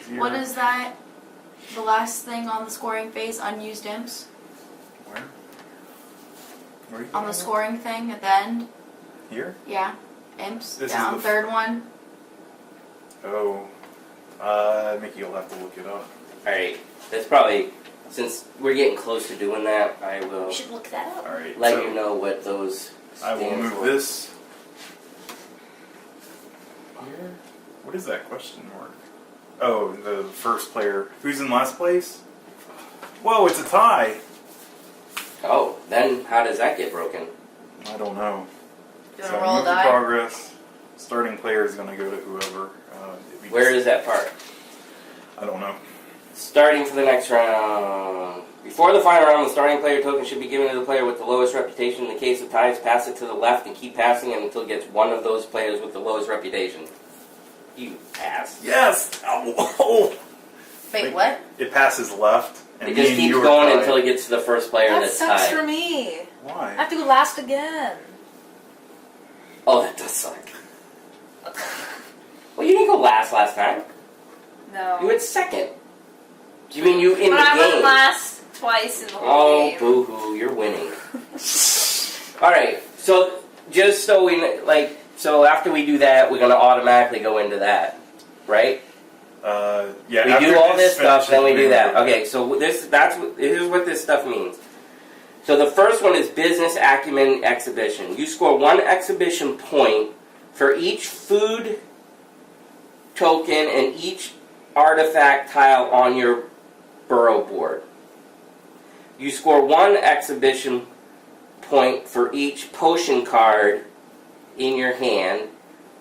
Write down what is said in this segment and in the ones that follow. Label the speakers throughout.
Speaker 1: Here.
Speaker 2: What is that? The last thing on the scoring phase, unused imps?
Speaker 1: Where? Where are you
Speaker 2: On the
Speaker 1: going?
Speaker 2: scoring thing at the end?
Speaker 1: Here?
Speaker 2: Yeah. Imps.
Speaker 1: This
Speaker 2: Down,
Speaker 1: is the
Speaker 2: third one.
Speaker 1: Oh. Mickey will have to look it up.
Speaker 3: Alright, that's probably, since we're getting close to doing that, I will
Speaker 2: You should look that up.
Speaker 1: Alright.
Speaker 3: let
Speaker 1: so
Speaker 3: you know what those
Speaker 1: I will
Speaker 3: stand
Speaker 1: move
Speaker 3: for.
Speaker 1: this here. What is that question mark? Oh, the first player. Who's in last place? Whoa, it's a tie.
Speaker 3: Oh, then how does that get broken?
Speaker 1: I don't know.
Speaker 2: You
Speaker 1: So
Speaker 2: want to roll a
Speaker 1: move the
Speaker 2: die?
Speaker 1: progress. Starting player is going to go to whoever.
Speaker 3: Where is that part?
Speaker 1: I don't know.
Speaker 3: Starting for the next round. Before the final round, the starting player token should be given to the player with the lowest reputation. In the case of ties, pass it to the left and keep passing it until it gets one of those players with the lowest reputation. You ass.
Speaker 1: Yes! Oh.
Speaker 2: Wait, what?
Speaker 1: It passes left. And
Speaker 3: It
Speaker 1: me
Speaker 3: just
Speaker 1: and
Speaker 3: keeps
Speaker 1: you are
Speaker 3: going
Speaker 1: tied.
Speaker 3: until it gets to the first player
Speaker 4: That
Speaker 3: that's
Speaker 4: sucks
Speaker 3: tied.
Speaker 4: for me. I
Speaker 1: Why?
Speaker 4: have to go last again.
Speaker 3: Oh, that does suck. Well, you didn't go last time.
Speaker 4: No.
Speaker 3: You went second. You mean you in
Speaker 4: but
Speaker 3: the
Speaker 4: I
Speaker 3: game?
Speaker 4: went last twice in the whole
Speaker 3: Oh,
Speaker 4: game.
Speaker 3: boo-hoo, you're winning. Alright, so just so we, so after we do that, we're going to automatically go into that, right?
Speaker 1: Yeah.
Speaker 3: We
Speaker 1: after
Speaker 3: do all this stuff,
Speaker 1: finishes,
Speaker 3: then we do that.
Speaker 1: move
Speaker 3: Okay, so here's what this stuff means. So the first one is Business Acumen Exhibition. You score 1 exhibition point for each food token and each artifact tile on your burrow board. You score 1 exhibition point for each potion card in your hand.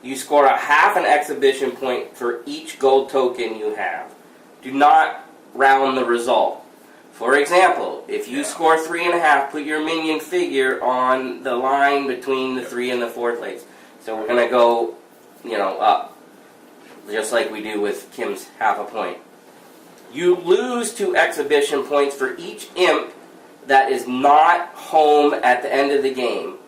Speaker 3: You score a half an exhibition point for each gold token you have. Do not round the result. For example, if you score 3.5, put your minion figure on the line between the 3 and the 4 place. So we're going to go, up. Just like we do with Kim's half a point. You lose 2 exhibition points for each imp that is not home at the end of the game.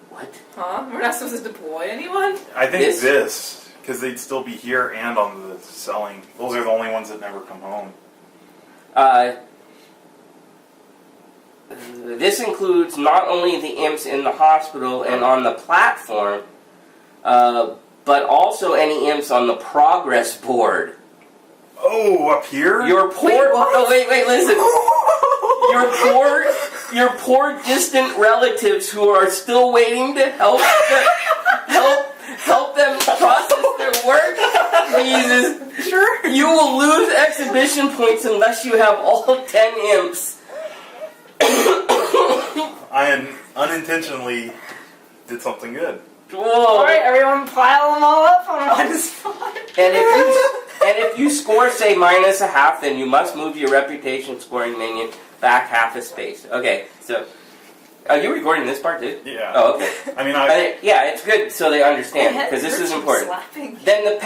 Speaker 3: What?
Speaker 4: Huh? We're not supposed to deploy anyone?
Speaker 1: I think this, because they'd still be here and on the selling. Those are the only ones that never come home.
Speaker 3: This includes not only the imps in the hospital and on the platform, but also any imps on the progress board.
Speaker 1: Oh, up here?
Speaker 3: Your poor... Oh, wait, listen. Your poor distant relatives who are still waiting to help them process their work visas.
Speaker 4: Sure.
Speaker 3: You will lose exhibition points unless you have all 10 imps.
Speaker 1: I unintentionally did something good.
Speaker 3: Whoa.
Speaker 4: Alright, everyone pile them all up on one spot.
Speaker 3: And if you score, say, -1/2, then you must move your reputation scoring minion back half a space. Okay, so... Are you recording this part, too?
Speaker 1: Yeah.
Speaker 3: Oh, okay.
Speaker 1: I mean,
Speaker 3: Yeah, it's good so they understand, because this is important.
Speaker 4: Slapping.
Speaker 3: Then the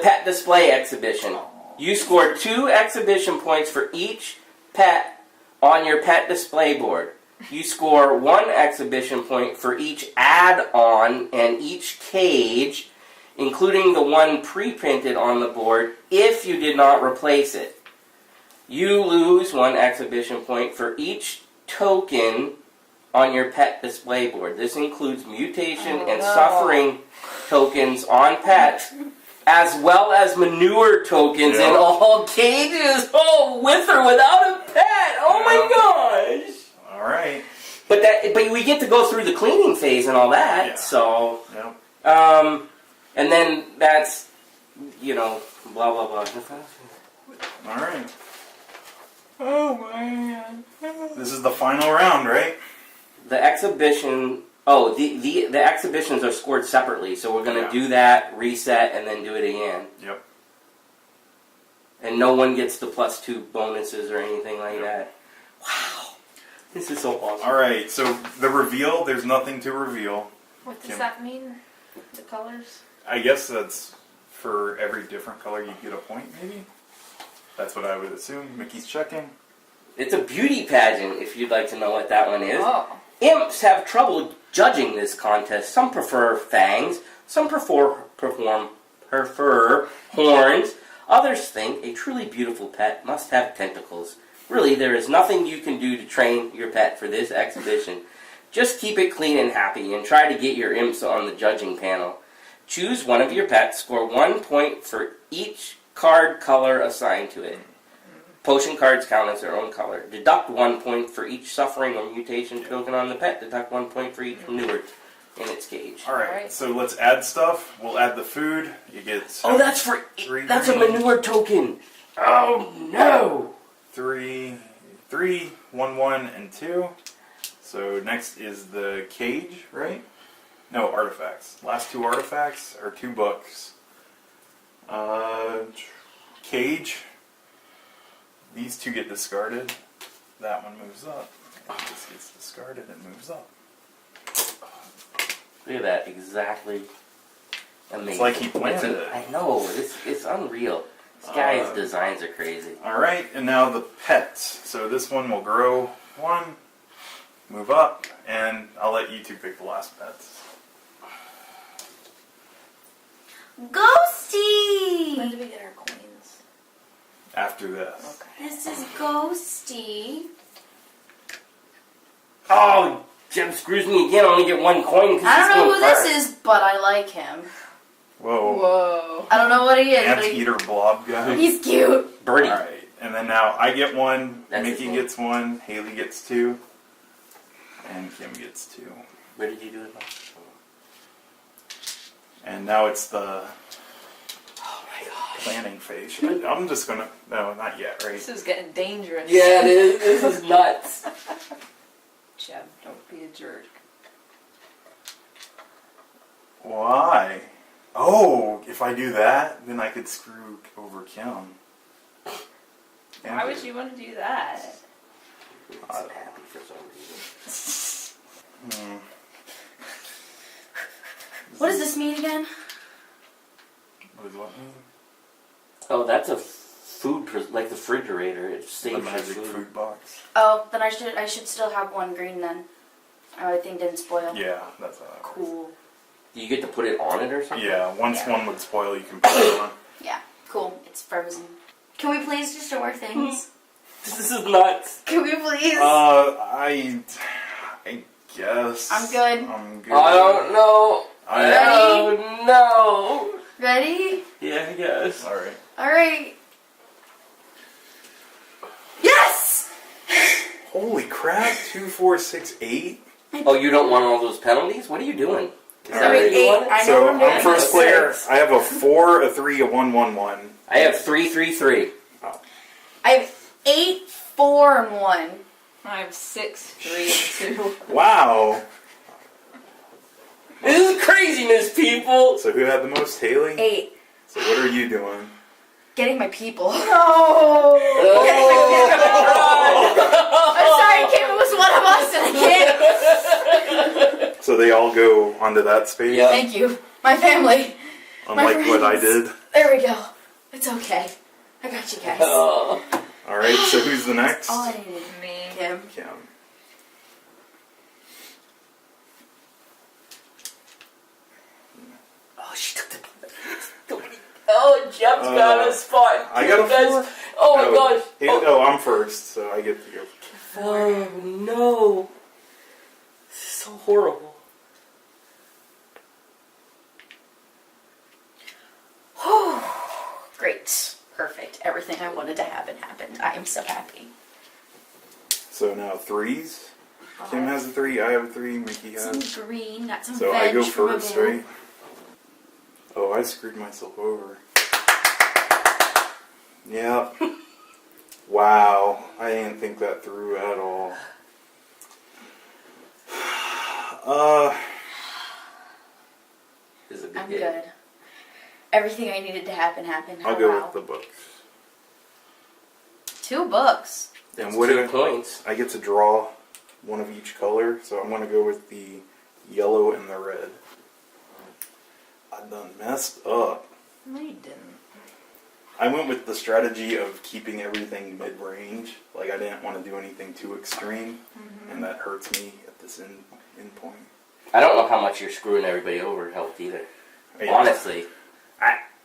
Speaker 3: pet display exhibition. You score 2 exhibition points for each pet on your pet display board. You score 1 exhibition point for each add-on and each cage, including the one pre-printed on the board, if you did not replace it. You lose 1 exhibition point for each token on your pet display board. This includes mutation and suffering tokens on pets, as well as manure tokens in all cages. Oh, with or without a pet. Oh my gosh.
Speaker 1: all right.
Speaker 3: But we get to go through the cleaning phase and all that.
Speaker 1: Yeah.
Speaker 3: So,
Speaker 1: Yeah.
Speaker 3: and then that's, blah blah blah.
Speaker 1: All right.
Speaker 4: Oh man.
Speaker 1: This is the final round, right?
Speaker 3: The exhibition. Oh, the exhibitions are scored separately, so we're gonna do that, reset, and then do it again.
Speaker 1: Yep.
Speaker 3: And no one gets the +2 bonuses or anything like that. Wow, this is so awesome.
Speaker 1: All right. So the reveal. There's nothing to reveal.
Speaker 4: What does that mean? The colors?
Speaker 1: I guess that's for every different color you get a point, maybe? That's what I would assume. Mickey's checking.
Speaker 3: It's a beauty pageant, if you'd like to know what that one is.
Speaker 4: Oh.
Speaker 3: Imps have trouble judging this contest. Some prefer fangs, Some prefer horns. Others think a truly beautiful pet must have tentacles. Really, there is nothing you can do to train your pet for this exhibition. Just keep it clean and happy, and try to get your imps on the judging panel. Choose one of your pets, score 1 point for each card color assigned to it. Potion cards count as their own color. Deduct 1 point for each suffering or mutation token on the pet. Deduct 1 point for each manure in its cage.
Speaker 1: Alright, so let's add stuff. We'll add the food. You get
Speaker 3: Oh, that's for... That's a
Speaker 1: green.
Speaker 3: manure token! Oh, no!
Speaker 1: 3, 1, 1, and 2. So next is the cage, right? No, artifacts. Last 2 artifacts are 2 books. Cage. These 2 get discarded. That one moves up. And this gets discarded and moves up.
Speaker 3: Look at that, exactly amazing.
Speaker 1: It's like he planned it.
Speaker 3: I know, it's unreal. This guy's designs are crazy.
Speaker 1: Alright, and now the pets. So this one will grow 1, move up, and I'll let you 2 pick the last pets.
Speaker 2: Ghosty!
Speaker 4: When do we get our coins?
Speaker 1: After this.
Speaker 4: Okay.
Speaker 2: This is Ghosty.
Speaker 3: Oh, Jeb screws me again. I only get 1 coin because
Speaker 2: I
Speaker 3: he's
Speaker 2: don't know
Speaker 3: going
Speaker 2: who
Speaker 3: first.
Speaker 2: this is, but I like him.
Speaker 1: Whoa.
Speaker 4: Whoa.
Speaker 2: I don't know what he is, but
Speaker 1: Anteater blob guy.
Speaker 2: he's cute.
Speaker 3: Birdie.
Speaker 1: Alright, and then now I get 1,
Speaker 3: That's his
Speaker 1: Mickey
Speaker 3: name.
Speaker 1: gets 1, Haley gets 2, and Kim gets 2.
Speaker 3: Where did you do it?
Speaker 1: And now it's the
Speaker 3: Oh my gosh.
Speaker 1: planning phase. I'm just gonna... No, not yet, right?
Speaker 4: This is getting dangerous.
Speaker 3: Yeah, it is. This is nuts.
Speaker 4: Jeb, don't be a jerk.
Speaker 1: Why? Oh, if I do that, then I could screw over Kim.
Speaker 4: Why would you want to do that?
Speaker 3: I'm happy for some reason.
Speaker 2: What does this mean again?
Speaker 1: What does what mean?
Speaker 3: Oh, that's a food, like the refrigerator. It
Speaker 1: The
Speaker 3: saves your
Speaker 1: magic
Speaker 3: food.
Speaker 1: food box.
Speaker 2: Oh, then I should still have 1 green then. My thing didn't spoil.
Speaker 1: Yeah, that's how that works.
Speaker 2: Cool.
Speaker 3: You get to put it on it or something?
Speaker 1: Yeah, once
Speaker 2: Yeah.
Speaker 1: one would spoil, you can put it on.
Speaker 2: Yeah, cool. It's frozen. Can we please just show our things?
Speaker 3: This is nuts.
Speaker 2: Can we please?
Speaker 1: I guess.
Speaker 2: I'm good.
Speaker 1: I'm good.
Speaker 3: I don't know. Oh no.
Speaker 2: Ready?
Speaker 3: Yeah, I guess.
Speaker 1: Alright.
Speaker 2: Alright. Yes!
Speaker 1: Holy crap, 2, 4, 6, 8.
Speaker 3: Oh, you don't want all those penalties? What are you doing? Is that
Speaker 1: Alright.
Speaker 3: what you want?
Speaker 2: I know
Speaker 1: So
Speaker 2: what I'm doing.
Speaker 1: I'm first player. I have a 4, a 3, a 1, 1, 1.
Speaker 3: I have 3, 3, 3.
Speaker 2: I have 8, 4, and 1.
Speaker 4: I have 6, 3, and 2.
Speaker 1: Wow.
Speaker 3: This is craziness, people.
Speaker 1: So who had the most? Haley?
Speaker 2: 8.
Speaker 1: So what are you doing?
Speaker 2: Getting my people. No!
Speaker 3: Oh.
Speaker 2: I'm sorry, Kim, it was one of us and I can't.
Speaker 1: So they all go onto that space?
Speaker 3: Yeah.
Speaker 2: Thank you. My family.
Speaker 1: Unlike
Speaker 2: My
Speaker 1: what I
Speaker 2: friends.
Speaker 1: did.
Speaker 2: There we go. It's okay. I got you guys.
Speaker 3: Oh.
Speaker 1: Alright, so who's the next?
Speaker 2: All I needed.
Speaker 4: Me.
Speaker 2: Kim.
Speaker 1: Kim.
Speaker 3: Oh, she took the... Oh, Jeb's got a spot.
Speaker 1: I got a
Speaker 3: Jeb
Speaker 1: 4.
Speaker 3: does- Oh my
Speaker 1: No,
Speaker 3: gosh.
Speaker 1: Oh, I'm first, so I get to go.
Speaker 3: Oh no. This is so horrible.
Speaker 2: Great. Perfect. Everything I wanted to happen happened. I am so happy.
Speaker 1: So now 3s. Kim has a 3, I have a 3, Mickey
Speaker 2: Some
Speaker 1: has.
Speaker 2: green, got some
Speaker 1: So
Speaker 2: veg
Speaker 1: I go
Speaker 2: from my
Speaker 1: first,
Speaker 2: bowl.
Speaker 1: right? Oh, I screwed myself over. Yep. Wow. I didn't think that through at all.
Speaker 3: This is a big
Speaker 2: I'm
Speaker 3: hit.
Speaker 2: good. Everything I needed to happen happened.
Speaker 1: I'll
Speaker 2: Oh,
Speaker 1: go
Speaker 2: wow.
Speaker 1: with the books.
Speaker 2: 2 books.
Speaker 1: And
Speaker 3: That's
Speaker 1: what
Speaker 3: 2
Speaker 1: did
Speaker 3: points.
Speaker 1: I get to draw one of each color, so I'm going to go with the yellow and the red. I done messed up.
Speaker 4: No, you didn't.
Speaker 1: I went with the strategy of keeping everything mid-range. Like, I didn't want to do anything too extreme, and that hurts me at this end point.
Speaker 3: I don't know how much you're screwing everybody over helped either.
Speaker 1: Yeah.
Speaker 3: Honestly.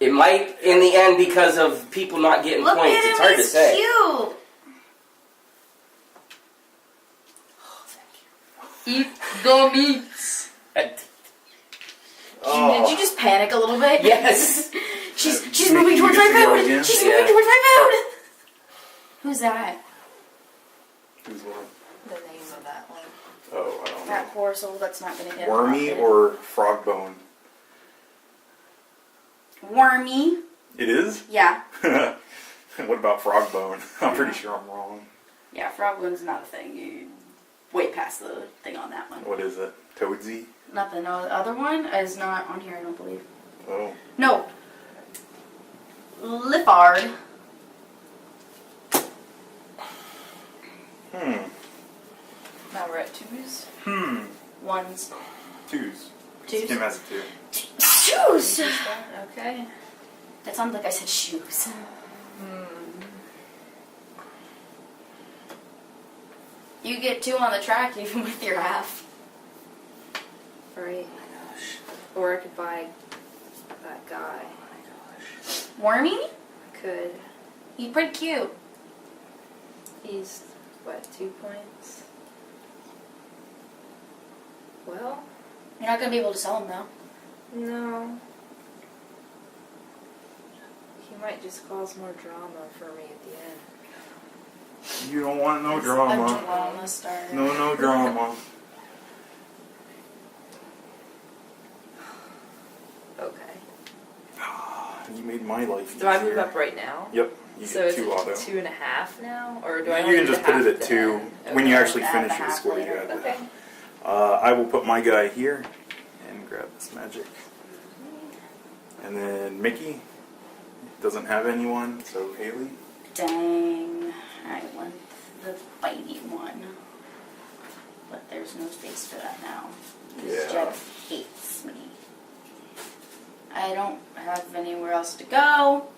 Speaker 3: It might, in the end, because of people not getting
Speaker 2: Look
Speaker 3: points.
Speaker 2: at him,
Speaker 3: It's hard to
Speaker 2: he's
Speaker 3: say.
Speaker 2: cute.
Speaker 4: Eat the meats.
Speaker 1: Oh.
Speaker 2: Did you just panic a little bit?
Speaker 3: Yes.
Speaker 2: she's
Speaker 1: Mickey,
Speaker 2: moving
Speaker 1: you
Speaker 2: towards
Speaker 1: get
Speaker 2: my
Speaker 1: to go
Speaker 2: food.
Speaker 1: again?
Speaker 2: She's
Speaker 3: Yeah.
Speaker 2: moving towards my food. Who's that?
Speaker 1: Who's one?
Speaker 2: The name of that one.
Speaker 1: Oh, I don't
Speaker 2: That
Speaker 1: know.
Speaker 2: poor soul that's not gonna get
Speaker 1: Wormy
Speaker 2: it.
Speaker 1: or frog bone?
Speaker 2: Wormy.
Speaker 1: It is?
Speaker 2: Yeah.
Speaker 1: What about frog bone? I'm pretty sure I'm wrong.
Speaker 2: Yeah, frog bone's not a thing. You way past the thing on that one.
Speaker 1: What is it? Toadsy?
Speaker 2: Nothing. No, the other one is not on here, I don't believe.
Speaker 1: Oh.
Speaker 2: No. Liffard.
Speaker 4: Now we're at 2s.
Speaker 2: Ones.
Speaker 1: Twos.
Speaker 2: Twos?
Speaker 1: Kim has a two.
Speaker 2: Shoes!
Speaker 4: Okay.
Speaker 2: That sounded like I said shoes. You get 2 on the track even with your half.
Speaker 4: Right. Or I could buy that guy.
Speaker 2: Wormy?
Speaker 4: Could.
Speaker 2: He's pretty cute.
Speaker 4: He's, what, 2 points? Well,
Speaker 2: You're not gonna be able to sell him though.
Speaker 4: no. He might just cause more drama for me at the end.
Speaker 1: You don't want no
Speaker 2: It's
Speaker 1: drama.
Speaker 2: A drama starter.
Speaker 1: No drama.
Speaker 4: Okay.
Speaker 1: You made my life
Speaker 4: Do I move
Speaker 1: easier.
Speaker 4: up right now?
Speaker 1: Yep. You
Speaker 4: So
Speaker 1: get
Speaker 4: it's
Speaker 1: 2 auto.
Speaker 4: 2.5 now? Or do I
Speaker 1: You
Speaker 4: only
Speaker 1: can
Speaker 4: do
Speaker 1: just
Speaker 4: the
Speaker 1: put it
Speaker 4: half
Speaker 1: at
Speaker 4: the
Speaker 1: 2.
Speaker 4: end?
Speaker 1: When you
Speaker 4: Okay.
Speaker 1: actually
Speaker 2: Add
Speaker 1: finish
Speaker 2: the
Speaker 1: your
Speaker 2: half
Speaker 1: score, you
Speaker 2: later.
Speaker 1: add it.
Speaker 4: Okay.
Speaker 1: I will put my guy here and grab this magic. And then Mickey doesn't have anyone, so Haley.
Speaker 2: Dang. I want the fighty one. But there's no space for that now. This
Speaker 1: Yeah.
Speaker 2: Jed hates me. I don't have anywhere else to go.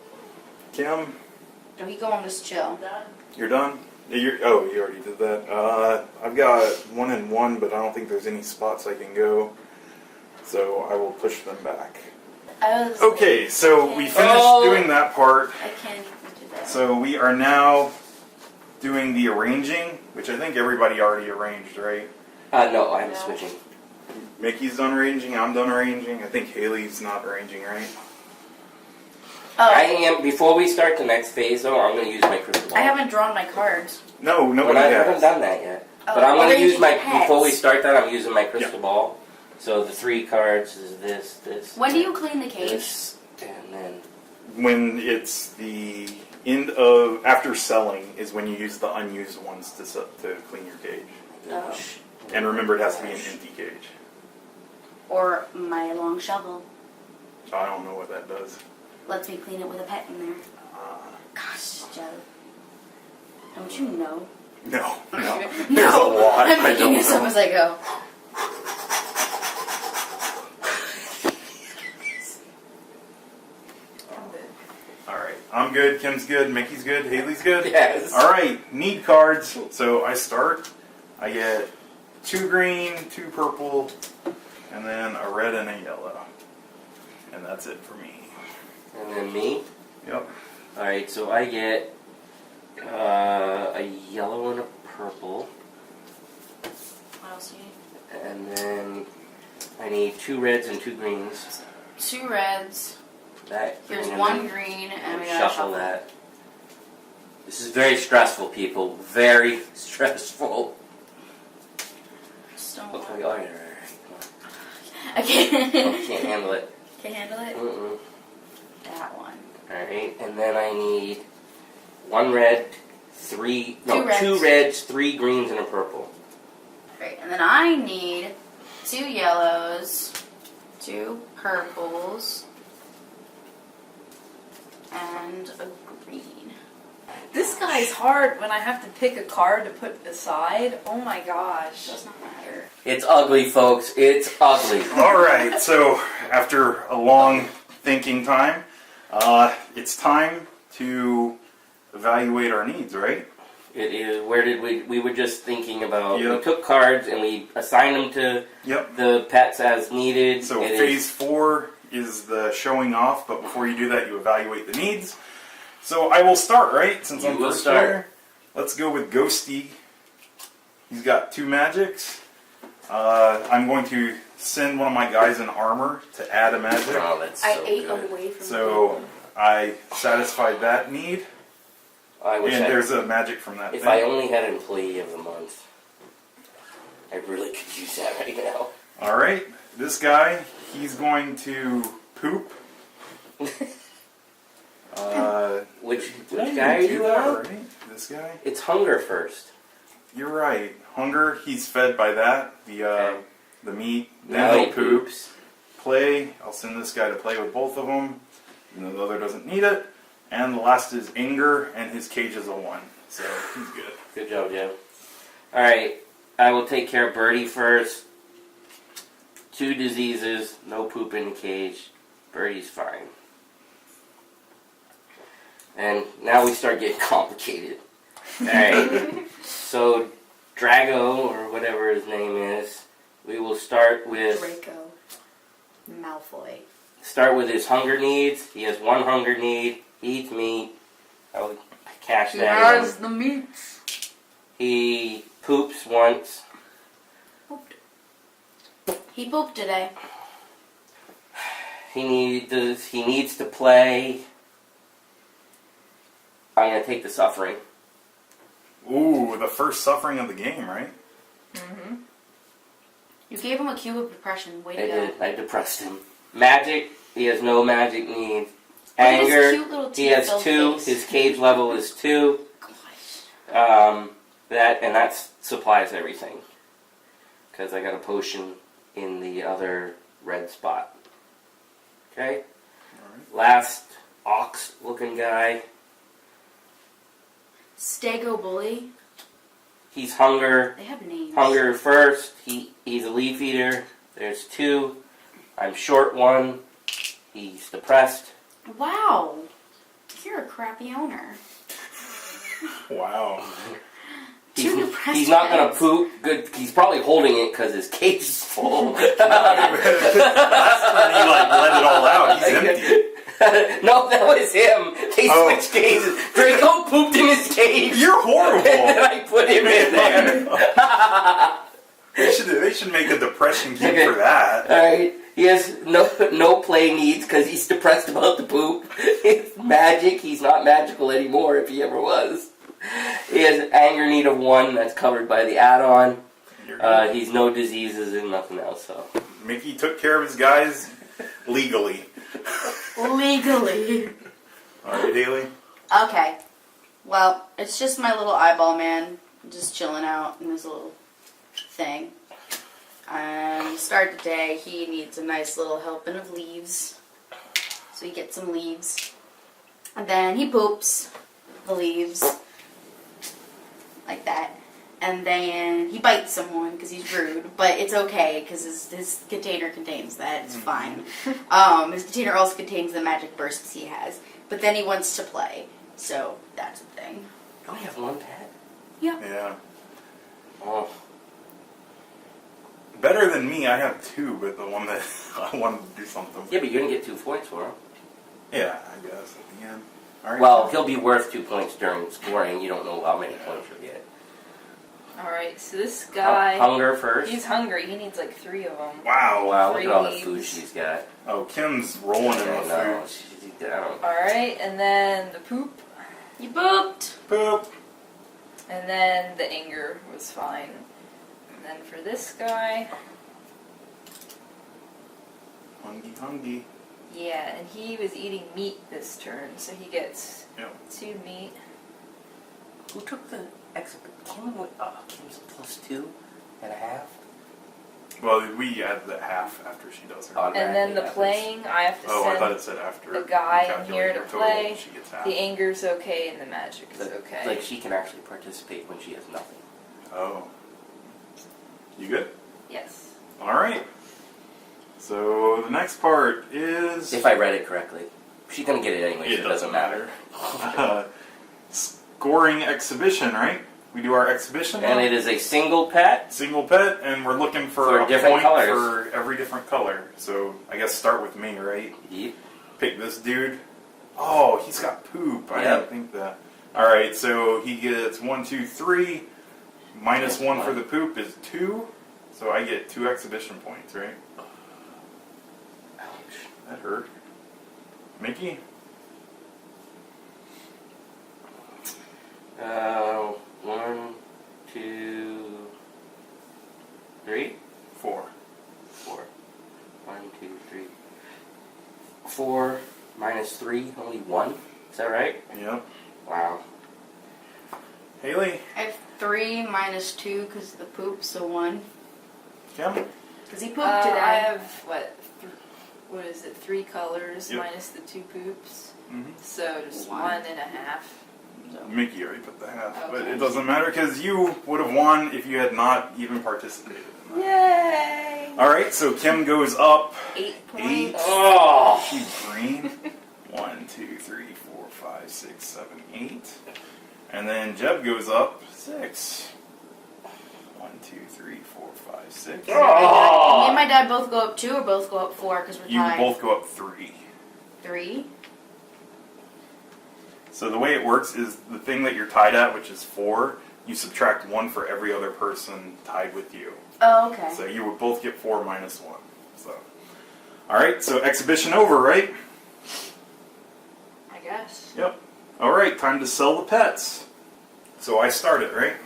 Speaker 1: Kim,
Speaker 2: So he go on this chill.
Speaker 1: you're done? You already did that. I've got 1 and 1, but I don't think there's any spots I can go. So I will push them back. Okay, so we finished
Speaker 3: Oh.
Speaker 1: doing that part.
Speaker 2: I can't even do that.
Speaker 1: So we are now doing the arranging, which I think everybody already arranged, right?
Speaker 3: No, I'm
Speaker 4: No.
Speaker 3: switching.
Speaker 1: Mickey's done arranging, I'm done arranging. I think Haley's not arranging, right?
Speaker 3: I
Speaker 2: Oh,
Speaker 3: am, before we start the next phase though, I'm going to use my crystal ball.
Speaker 2: I haven't drawn my cards.
Speaker 1: No,
Speaker 3: But
Speaker 1: nobody
Speaker 3: I
Speaker 1: has.
Speaker 3: haven't done that yet.
Speaker 2: Oh,
Speaker 3: But I'm
Speaker 2: well,
Speaker 3: going to
Speaker 2: then you
Speaker 3: use my,
Speaker 2: can do
Speaker 3: before we
Speaker 2: Petz.
Speaker 3: start that, I'm using my crystal ball. So the 3 cards is this.
Speaker 2: When do you clean the cage?
Speaker 3: This, and then...
Speaker 1: When it's the end of, after selling, is when you use the unused ones to clean your cage.
Speaker 2: Oh.
Speaker 1: And remember, it has to be an empty cage.
Speaker 2: Or my long shovel.
Speaker 1: I don't know what that does.
Speaker 2: Lets me clean it with a pet in there. Gosh, Joe. Don't you know?
Speaker 1: No. There's
Speaker 2: No,
Speaker 1: a lot.
Speaker 2: I'm
Speaker 1: I
Speaker 2: making
Speaker 1: don't
Speaker 2: this up
Speaker 1: know.
Speaker 2: as I go.
Speaker 1: Alright, I'm good, Kim's good, Mickey's good, Haley's good?
Speaker 3: Yes.
Speaker 1: Alright, need cards. So I start. I get 2 green, 2 purple, and then a red and a yellow. And that's it for me.
Speaker 3: And then me.
Speaker 1: Yep.
Speaker 3: Alright, so I get a yellow and a purple.
Speaker 2: What else do you need?
Speaker 3: And then I need 2 reds and 2 greens.
Speaker 2: 2 reds.
Speaker 3: That
Speaker 2: Here's
Speaker 3: and
Speaker 2: 1
Speaker 3: then
Speaker 2: green, and we gotta
Speaker 3: shuffle
Speaker 2: shuffle
Speaker 3: that. This is very stressful, people. Very stressful.
Speaker 2: Just don't
Speaker 3: Okay,
Speaker 2: want-
Speaker 3: alright.
Speaker 2: I can't.
Speaker 3: Oh, can't handle it.
Speaker 2: Can't handle it?
Speaker 3: Mm-mm.
Speaker 2: That one.
Speaker 3: Alright, and then I need 1 red, 3, no,
Speaker 2: 2
Speaker 3: 2 reds, 3 greens, and a purple.
Speaker 2: Great. And then I need 2 yellows, 2 purples, and a green.
Speaker 4: This guy's hard when I have to pick a card to put aside. Oh my gosh.
Speaker 2: Does not matter.
Speaker 3: It's ugly, folks. It's ugly.
Speaker 1: Alright, so after a long thinking time, it's time to evaluate our needs, right?
Speaker 3: It is, where did we were just thinking about,
Speaker 1: Yep.
Speaker 3: we took cards and we assigned them to
Speaker 1: Yep.
Speaker 3: the pets as needed.
Speaker 1: So
Speaker 3: It
Speaker 1: phase
Speaker 3: is
Speaker 1: 4 is the showing off, but before you do that, you evaluate the needs. So I will start, right? Since I'm first player. Let's go with Ghosty. He's got 2 magics. I'm going to send one of my guys in armor to add a magic.
Speaker 3: Oh, that's so
Speaker 2: I ate
Speaker 3: good.
Speaker 2: away from
Speaker 1: So I satisfied that need.
Speaker 3: I wish
Speaker 1: And there's a magic from that
Speaker 3: if
Speaker 1: thing.
Speaker 3: I only had Employee of the Month, I really could use that right now.
Speaker 1: Alright, this guy, he's going to poop.
Speaker 3: Which
Speaker 1: Did I
Speaker 3: guy are
Speaker 1: even do
Speaker 3: you
Speaker 1: that
Speaker 3: on?
Speaker 1: right? This guy?
Speaker 3: It's hunger first.
Speaker 1: You're right. Hunger, he's fed by that.
Speaker 3: Okay.
Speaker 1: The meat.
Speaker 3: Now
Speaker 1: Then
Speaker 3: he
Speaker 1: he'll poop.
Speaker 3: poops.
Speaker 1: Play. I'll send this guy to play with both of them. Even though the other doesn't need it. And the last is anger, and his cage is a 1. So he's good.
Speaker 3: Good job, Joe. Alright, I will take care of Birdie first. 2 diseases, no poop in the cage. Birdie's fine. And now we start getting complicated. Alright, so Drago, or whatever his name is, we will start with
Speaker 2: Draco Malfoy.
Speaker 3: his hunger needs. He has 1 hunger need. He eats meat. I will cash
Speaker 4: He
Speaker 3: that in.
Speaker 4: has the meats.
Speaker 3: He poops once.
Speaker 2: Pooped. He pooped today.
Speaker 3: He needs to play. I'm gonna take the suffering.
Speaker 1: Ooh, the first suffering of the game, right?
Speaker 4: Mm-hmm.
Speaker 2: You gave him a cube of depression. Way to
Speaker 3: I
Speaker 2: go.
Speaker 3: did. I depressed him. Magic. He has no magic need.
Speaker 2: Look at his
Speaker 3: Anger.
Speaker 2: cute little
Speaker 3: He has
Speaker 2: tear-filled
Speaker 3: 2.
Speaker 2: face.
Speaker 3: His cage level is 2.
Speaker 2: Gosh.
Speaker 3: That supplies everything. Because I got a potion in the other red spot. Okay.
Speaker 1: Alright.
Speaker 3: Last ox-looking guy.
Speaker 2: Stego Bully.
Speaker 3: He's hunger.
Speaker 2: They have names.
Speaker 3: Hunger first. He's a leaf eater. There's 2. I'm short 1. He's depressed.
Speaker 2: Wow. You're a crappy owner.
Speaker 1: Wow.
Speaker 2: Two depressed
Speaker 3: He's not gonna
Speaker 2: pets.
Speaker 3: poop. Good. He's probably holding it because his cage is full.
Speaker 1: Last time he let it all out. He's empty.
Speaker 3: No, that was him. They
Speaker 1: Oh.
Speaker 3: switched cages. Draco pooped in his cage.
Speaker 1: You're horrible.
Speaker 3: And then I put him in there.
Speaker 1: They should make a depression cube for that.
Speaker 3: Alright. He has no play needs because he's depressed about the poop. It's magic. He's not magical anymore if he ever was. He has an anger need of 1 that's covered by the add-on. He's no diseases and nothing else. So
Speaker 1: Mickey took care of his guys legally.
Speaker 2: Legally.
Speaker 1: Alright, Haley?
Speaker 2: Okay. Well, it's just my little eyeball man just chilling out in his little thing. Start the day, he needs a nice little helping of leaves. So he gets some leaves. And then he poops the leaves. Like that. And then he bites someone because he's rude. But it's okay because his container contains that. It's fine. His container also contains the magic bursts he has. But then he wants to play. So that's a thing.
Speaker 3: you only have 1 pet.
Speaker 1: Yeah.
Speaker 3: Oh,
Speaker 1: Better than me, I have 2, but the one that I wanted to do something with.
Speaker 3: yeah, but you're gonna get 2 points for him.
Speaker 1: Yeah, I guess at the end. Alright.
Speaker 3: Well, he'll be worth 2 points during scoring. You don't know how many points you'll get.
Speaker 4: Alright, so this guy,
Speaker 3: Hunger first.
Speaker 4: he's hungry. He needs like 3 of them.
Speaker 1: Wow.
Speaker 3: Wow, look at all the
Speaker 4: Leaves.
Speaker 3: food she's got.
Speaker 1: Oh, Kim's rolling in
Speaker 3: I
Speaker 1: the
Speaker 3: know,
Speaker 1: food.
Speaker 3: she's down.
Speaker 4: Alright, and then the poop,
Speaker 2: You pooped.
Speaker 1: Poop.
Speaker 4: and then the anger was fine. And then for this guy,
Speaker 1: Hungry.
Speaker 4: yeah, and he was eating meat this turn, so he gets
Speaker 1: Yep.
Speaker 4: 2 meat.
Speaker 3: Who took the exhibit? Kim's a +2.5.
Speaker 1: Well, we add the half after she does her.
Speaker 3: Oh,
Speaker 4: And then the
Speaker 3: happens.
Speaker 4: playing, I have to
Speaker 1: Oh, I thought
Speaker 4: send
Speaker 1: it said after.
Speaker 4: the guy
Speaker 1: you
Speaker 4: in here
Speaker 1: calculate
Speaker 4: to
Speaker 1: her total,
Speaker 4: play.
Speaker 1: She gets half.
Speaker 4: the anger's okay and the magic is
Speaker 3: Like-
Speaker 4: okay.
Speaker 3: Like she can actually participate when she has nothing.
Speaker 1: Oh. You good?
Speaker 4: Yes.
Speaker 1: Alright. So the next part is.
Speaker 3: If I read it correctly. She's gonna get it anyway, so
Speaker 1: It doesn't matter.
Speaker 3: matter.
Speaker 1: Scoring exhibition, right? we do our exhibition.
Speaker 3: And it is a single pet.
Speaker 1: Single pet, and we're looking for a
Speaker 3: different
Speaker 1: point
Speaker 3: colors.
Speaker 1: for every different color. So I guess start with me, right?
Speaker 3: Yep.
Speaker 1: Pick this dude. Oh, he's got poop. I
Speaker 3: Yep.
Speaker 1: didn't think that. Alright, so he gets 1, 2, 3. Minus 1 for the poop is 2. So I get 2 exhibition points, right?
Speaker 3: Ouch.
Speaker 1: That hurt. Mickey?
Speaker 3: 1, 2, 3,
Speaker 1: 4.
Speaker 3: 4. 1, 2, 3. 4 minus 3, only 1. Is that right?
Speaker 1: Yep.
Speaker 3: Wow.
Speaker 1: Haley?
Speaker 2: I have 3 minus 2 because of the poop, so 1.
Speaker 1: Kim?
Speaker 2: Because he pooped today.
Speaker 4: I have, what is it, 3 colors
Speaker 1: Yep.
Speaker 4: minus the 2 poops.
Speaker 1: Mm-hmm.
Speaker 4: So just
Speaker 2: 1.
Speaker 4: 1.5.
Speaker 2: So.
Speaker 1: Mickey already put the half, but
Speaker 4: Okay.
Speaker 1: it doesn't matter because you would have won if you had not even participated in that.
Speaker 4: Yay!
Speaker 1: Alright, so Kim goes up
Speaker 4: 8 points.
Speaker 1: 8.
Speaker 3: Oh!
Speaker 1: She's green. 1, 2, 3, 4, 5, 6, 7, 8. And then Jeb goes up 6. 1, 2, 3, 4, 5, 6.
Speaker 3: Oh!
Speaker 2: Me and my dad both go up 2 or both go up 4 because we're
Speaker 1: You
Speaker 2: tied.
Speaker 1: both go up 3.
Speaker 2: 3?
Speaker 1: So the way it works is the thing that you're tied at, which is 4, you subtract 1 for every other person tied with you.
Speaker 2: Oh, okay.
Speaker 1: So you would both get 4 minus 1. So, alright, so exhibition over, right?
Speaker 4: I guess.
Speaker 1: Yep. Alright, time to sell the pets. So I start it, right?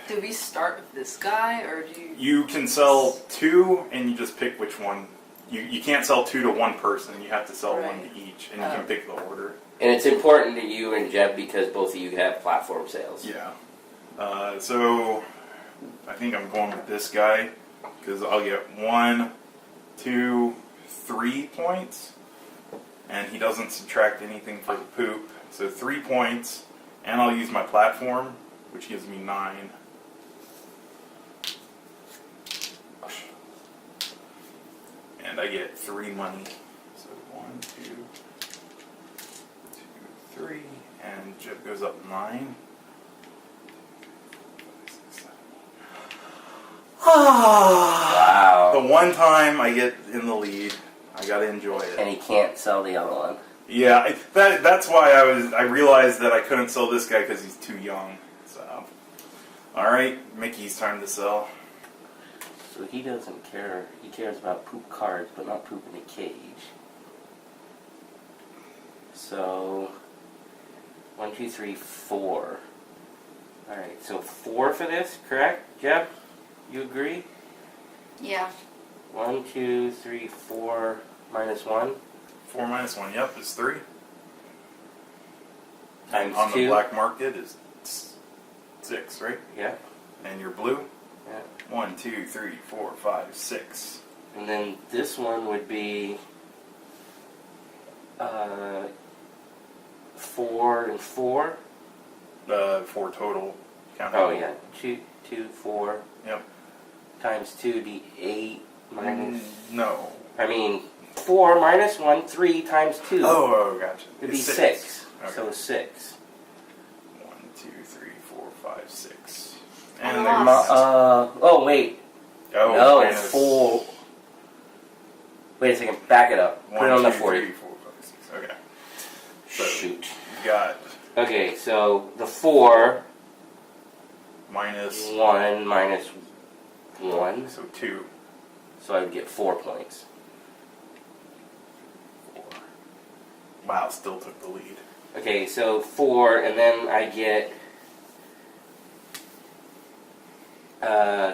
Speaker 4: Do we start with this guy, or do you...
Speaker 1: You can sell 2, and you just pick which one. You can't sell 2 to one person. You have to sell 1 to each, and you can pick the order.
Speaker 3: And it's important to you and Jeb because both of you have platform sales.
Speaker 1: Yeah. So I think I'm going with this guy because I'll get 1, 2, 3 points, and he doesn't subtract anything for the poop. So 3 points, and I'll use my platform, which gives me 9. And I get 3 money. So 1, 2, 2, 3, and Jeb goes up 9.
Speaker 3: Wow.
Speaker 1: The one time I get in the lead, I gotta enjoy it.
Speaker 3: And he can't sell the other one.
Speaker 1: Yeah, that's why I realized that I couldn't sell this guy because he's too young. So, all right, Mickey's time to sell.
Speaker 3: So he doesn't care. He cares about poop cards, but not poop in a cage. So 1, 2, 3, 4. All right. So 4 for this, correct, Jeb? You agree?
Speaker 2: Yeah.
Speaker 3: 1, 2, 3, 4 minus 1
Speaker 1: 4 minus 1, yep, is 3.
Speaker 3: times
Speaker 1: On
Speaker 3: 2.
Speaker 1: the black market is 6, right?
Speaker 3: Yeah.
Speaker 1: And your blue?
Speaker 3: Yeah.
Speaker 1: 1, 2, 3, 4, 5, 6.
Speaker 3: And then this one would be 4 and 4.
Speaker 1: 4 total. Count
Speaker 3: Oh
Speaker 1: it.
Speaker 3: yeah, 2, 4.
Speaker 1: Yep.
Speaker 3: Times 2 be 8 minus.
Speaker 1: No.
Speaker 3: I mean, 4 minus 1, 3 times 2.
Speaker 1: Oh, gotcha.
Speaker 3: It'd be
Speaker 1: It's
Speaker 3: 6.
Speaker 1: Okay.
Speaker 3: So 6.
Speaker 1: 1, 2, 3, 4, 5, 6.
Speaker 2: I
Speaker 1: And
Speaker 2: lost.
Speaker 3: Oh wait.
Speaker 1: oh,
Speaker 3: No,
Speaker 1: minus
Speaker 3: 4. Wait a second. Back it up. Put
Speaker 1: 1,
Speaker 3: it on the
Speaker 1: 2,
Speaker 3: 40.
Speaker 1: 3, 4, 5, 6. Okay. So
Speaker 3: Shoot.
Speaker 1: you got
Speaker 3: Okay, so the 4
Speaker 1: minus
Speaker 3: 1 minus 1.
Speaker 1: so 2.
Speaker 3: So I would get 4 points.
Speaker 1: 4. Wow, still took the lead.
Speaker 3: Okay, so 4, and then I get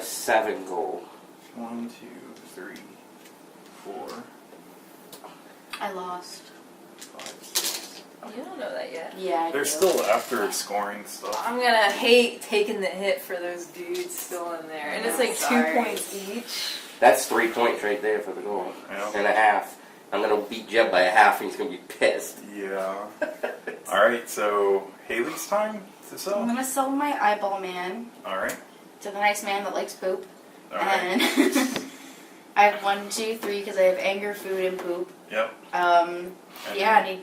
Speaker 3: 7 gold.
Speaker 1: 1, 2, 3, 4,
Speaker 2: I lost.
Speaker 1: 5, 6.
Speaker 4: You don't know that yet.
Speaker 2: Yeah, I
Speaker 1: They're
Speaker 2: do.
Speaker 1: still after scoring stuff.
Speaker 4: I'm gonna hate taking the hit for those dudes still in there. And it's like
Speaker 2: Sorry.
Speaker 4: 2 points each.
Speaker 3: That's 3 points right there for the goal.
Speaker 1: Yeah.
Speaker 3: And a half. I'm going to beat Jeb by a half, and he's going to be pissed.
Speaker 1: Yeah. Alright, so Haley's time to
Speaker 2: I'm
Speaker 1: sell?
Speaker 2: gonna sell my eyeball man
Speaker 1: Alright.
Speaker 2: to the nice man that likes poop.
Speaker 1: Alright.
Speaker 2: And I have 1, 2, 3 because I have anger, food, and poop.
Speaker 1: Yep.
Speaker 2: Yeah, and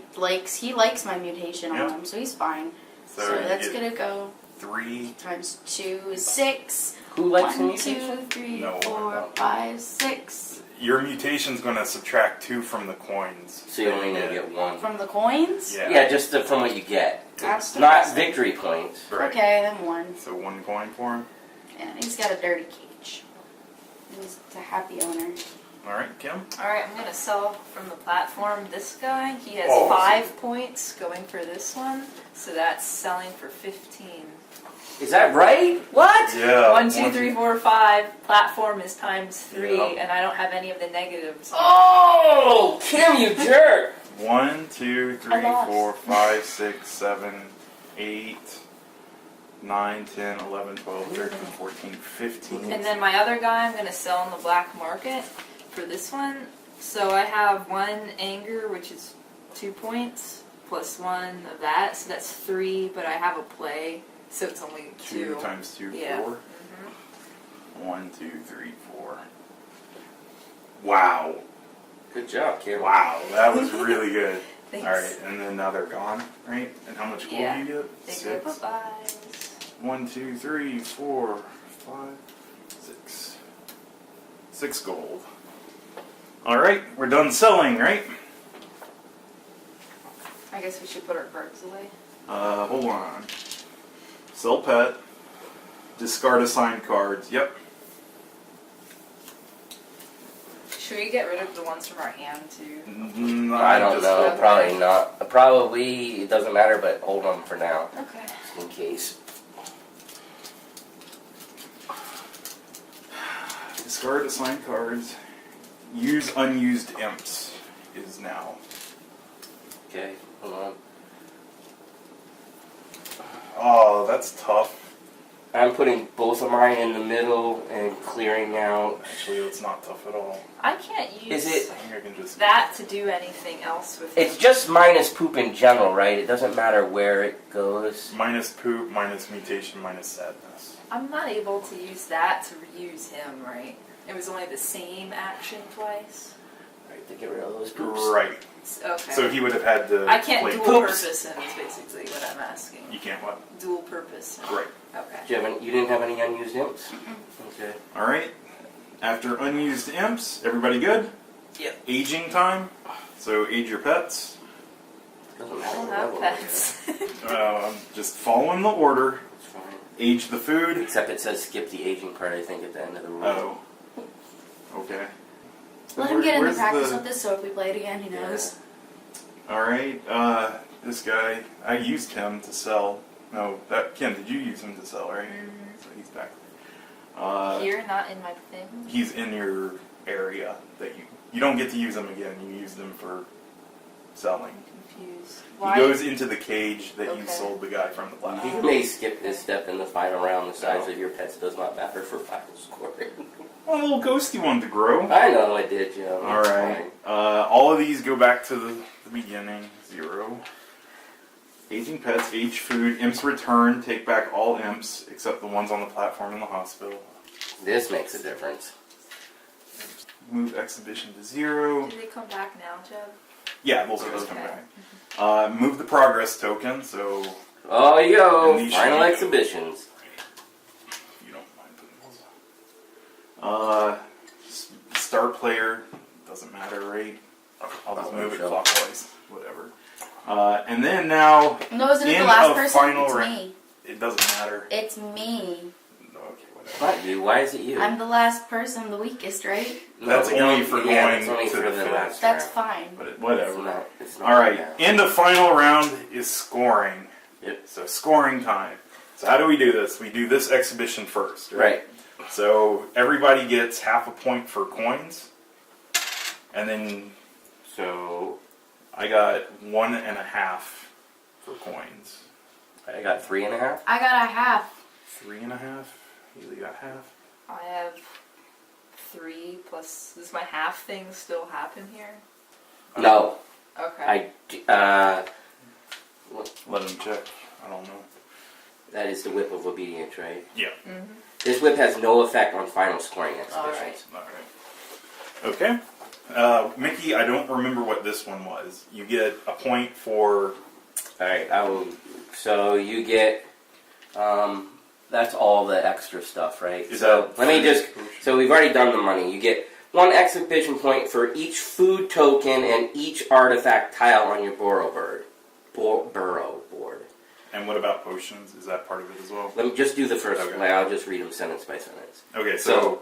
Speaker 2: he likes my mutation on
Speaker 1: Yep.
Speaker 2: him, so he's fine. So
Speaker 1: you
Speaker 2: that's
Speaker 1: get
Speaker 2: gonna go
Speaker 1: 3.
Speaker 2: times 2 is 6.
Speaker 3: Who likes
Speaker 2: 1,
Speaker 3: mutation?
Speaker 2: 2, 3,
Speaker 1: No.
Speaker 2: 4, 5, 6.
Speaker 1: Your mutation's going to subtract 2 from the coins.
Speaker 3: So you're only going to get 1.
Speaker 2: From the coins?
Speaker 1: Yeah.
Speaker 3: Yeah, just from what you get.
Speaker 2: That's
Speaker 3: Not
Speaker 2: the
Speaker 3: victory points.
Speaker 1: Right.
Speaker 2: Okay, then 1.
Speaker 1: So 1 coin for him.
Speaker 2: And he's got a dirty cage. He's a happy owner.
Speaker 1: All right, Kim.
Speaker 4: Alright, I'm gonna sell from the platform this guy. He has
Speaker 1: Oh,
Speaker 4: 5 points going for this one. So that's selling for 15.
Speaker 3: Is that right? What?
Speaker 1: Yeah.
Speaker 4: 1, 2, 3, 4, 5. Platform is times 3,
Speaker 1: Yeah.
Speaker 4: and I don't have any of the negatives.
Speaker 3: Oh, Kim, you jerk!
Speaker 1: 1, 2, 3,
Speaker 2: I lost.
Speaker 1: 4, 5, 6, 7, 8, 9, 10, 11, 12, 13, 14, 15.
Speaker 4: And then my other guy I'm going to sell on the black market for this one. So I have 1 anger, which is 2 points, plus 1 of that. So that's 3, but I have a play, so it's only 2.
Speaker 1: 2 times 2,
Speaker 4: Yeah.
Speaker 1: 4. 1, 2, 3, 4. Wow.
Speaker 3: Good job, Kim.
Speaker 1: Wow, that was really good.
Speaker 4: Thanks.
Speaker 1: All right, and then now they're gone, right? And how much gold
Speaker 4: Yeah.
Speaker 1: do you get?
Speaker 4: They
Speaker 1: 6.
Speaker 4: go bye-byes.
Speaker 1: 1, 2, 3, 4, 5, 6. 6 gold. All right, we're done selling, right?
Speaker 2: I guess we should put our cards away.
Speaker 1: Hold on. Sell pet. Discard assigned cards. Yep.
Speaker 4: Should we get rid of the ones from our hand too?
Speaker 3: I don't know.
Speaker 4: Okay.
Speaker 3: Probably not. Probably it doesn't matter, but hold them for now,
Speaker 4: Okay.
Speaker 3: just in case.
Speaker 1: Discard assigned cards. Use unused imps is now.
Speaker 3: Okay, hold on.
Speaker 1: Oh, that's tough.
Speaker 3: I'm putting both of mine in the middle and clearing out.
Speaker 1: Actually, it's not tough at all.
Speaker 4: I can't use
Speaker 3: Is it?
Speaker 1: I think I can just.
Speaker 4: that to do anything else with
Speaker 3: It's
Speaker 4: it.
Speaker 3: just minus poop in general, right? It doesn't matter where it goes.
Speaker 1: Minus poop, minus mutation, minus sadness.
Speaker 4: I'm not able to use that to reuse him, right? It was only the same action twice.
Speaker 3: Right, to get rid of those poops.
Speaker 1: Right.
Speaker 4: Okay.
Speaker 1: So he would have had to.
Speaker 4: I can't
Speaker 1: play
Speaker 4: dual
Speaker 3: poops.
Speaker 4: purpose him is basically what I'm asking.
Speaker 1: You can't what?
Speaker 4: Dual purpose him.
Speaker 1: Right.
Speaker 4: Okay.
Speaker 3: You didn't have any unused imps? Okay.
Speaker 1: All right. After unused imps, everybody good?
Speaker 3: Yep.
Speaker 1: Aging time. So age your pets.
Speaker 3: Doesn't
Speaker 4: I
Speaker 3: matter
Speaker 4: don't
Speaker 3: what
Speaker 4: have
Speaker 3: level it
Speaker 4: pets.
Speaker 1: Just following the order.
Speaker 3: It's fine.
Speaker 1: Age the food.
Speaker 3: Except it says skip the aging part, I think, at the end of the rule.
Speaker 1: Oh. Okay.
Speaker 2: Let him get into
Speaker 1: Where's
Speaker 2: practice
Speaker 1: the-
Speaker 2: with this so if we play it again, he knows.
Speaker 1: All right. This guy, I used him to sell. No, Ken, did you use him to sell? Right. So he's back.
Speaker 4: Here, not in my thing.
Speaker 1: He's in your area that you don't get to use him again. You use them for selling.
Speaker 4: I'm confused.
Speaker 1: He goes into the cage that you
Speaker 4: Okay.
Speaker 1: sold the guy from the
Speaker 3: You
Speaker 1: platform.
Speaker 3: may skip this step in the final round. The size
Speaker 1: No.
Speaker 3: of your pets does not matter for final scoring.
Speaker 1: Well, a little ghosty one to grow.
Speaker 3: I know I did, Joe.
Speaker 1: All right. All of these go back to the beginning. 0. Aging pets, age food, imps return. Take back all imps except the ones on the platform in the hospital.
Speaker 3: This makes a difference.
Speaker 1: Move exhibition to 0.
Speaker 4: Do they come back now, Jeb?
Speaker 1: Yeah, those guys come
Speaker 4: Okay.
Speaker 1: back. Move the progress token, so
Speaker 3: Oh, you go.
Speaker 1: And these
Speaker 3: Final
Speaker 1: should-
Speaker 3: exhibitions.
Speaker 1: you don't mind putting those. Star player, doesn't matter, right? I'll just move it
Speaker 3: Sure.
Speaker 1: clockwise, whatever. And then now,
Speaker 2: No, isn't it
Speaker 1: in
Speaker 2: the last
Speaker 1: a
Speaker 2: person?
Speaker 1: final
Speaker 2: It's
Speaker 1: round,
Speaker 2: me.
Speaker 1: it doesn't matter.
Speaker 2: It's me.
Speaker 1: Okay, whatever.
Speaker 3: What, dude? Why is it you?
Speaker 2: I'm the last person, the weakest, right?
Speaker 1: That's
Speaker 3: we
Speaker 1: only
Speaker 3: don't-
Speaker 1: for
Speaker 3: yeah,
Speaker 1: going
Speaker 3: that's only
Speaker 1: to
Speaker 3: for
Speaker 1: the
Speaker 3: the
Speaker 1: fifth.
Speaker 3: last
Speaker 2: That's
Speaker 3: round.
Speaker 2: fine.
Speaker 1: But
Speaker 3: It's
Speaker 1: whatever.
Speaker 3: not, it's not
Speaker 1: All right,
Speaker 3: now.
Speaker 1: in the final round is scoring.
Speaker 3: Yep.
Speaker 1: So scoring time. So how do we do this? We do this exhibition first, right?
Speaker 3: Right.
Speaker 1: So everybody gets half a point for coins, and then
Speaker 3: So
Speaker 1: I got 1.5 for coins.
Speaker 3: I got 3.5.
Speaker 2: I got a half.
Speaker 1: 3.5. You got half.
Speaker 4: I have 3 plus. Does my half thing still happen here?
Speaker 3: No,
Speaker 4: Okay.
Speaker 1: Let him check. I don't know.
Speaker 3: that is the whip of obedience, right?
Speaker 1: Yeah.
Speaker 3: This whip has no effect on final scoring exhibitions.
Speaker 1: All right. Okay. Mickey, I don't remember what this one was. You get a point for
Speaker 3: Alright, I will. So you get. That's all the extra stuff, right? Let me just. So we've already done the money. You get 1 exhibition point for each food token and each artifact tile on your burrow board.
Speaker 1: And what about potions? Is that part of it as well?
Speaker 3: Let me just do the first
Speaker 1: Okay.
Speaker 3: one. I'll just read them sentence by sentence.
Speaker 1: Okay, so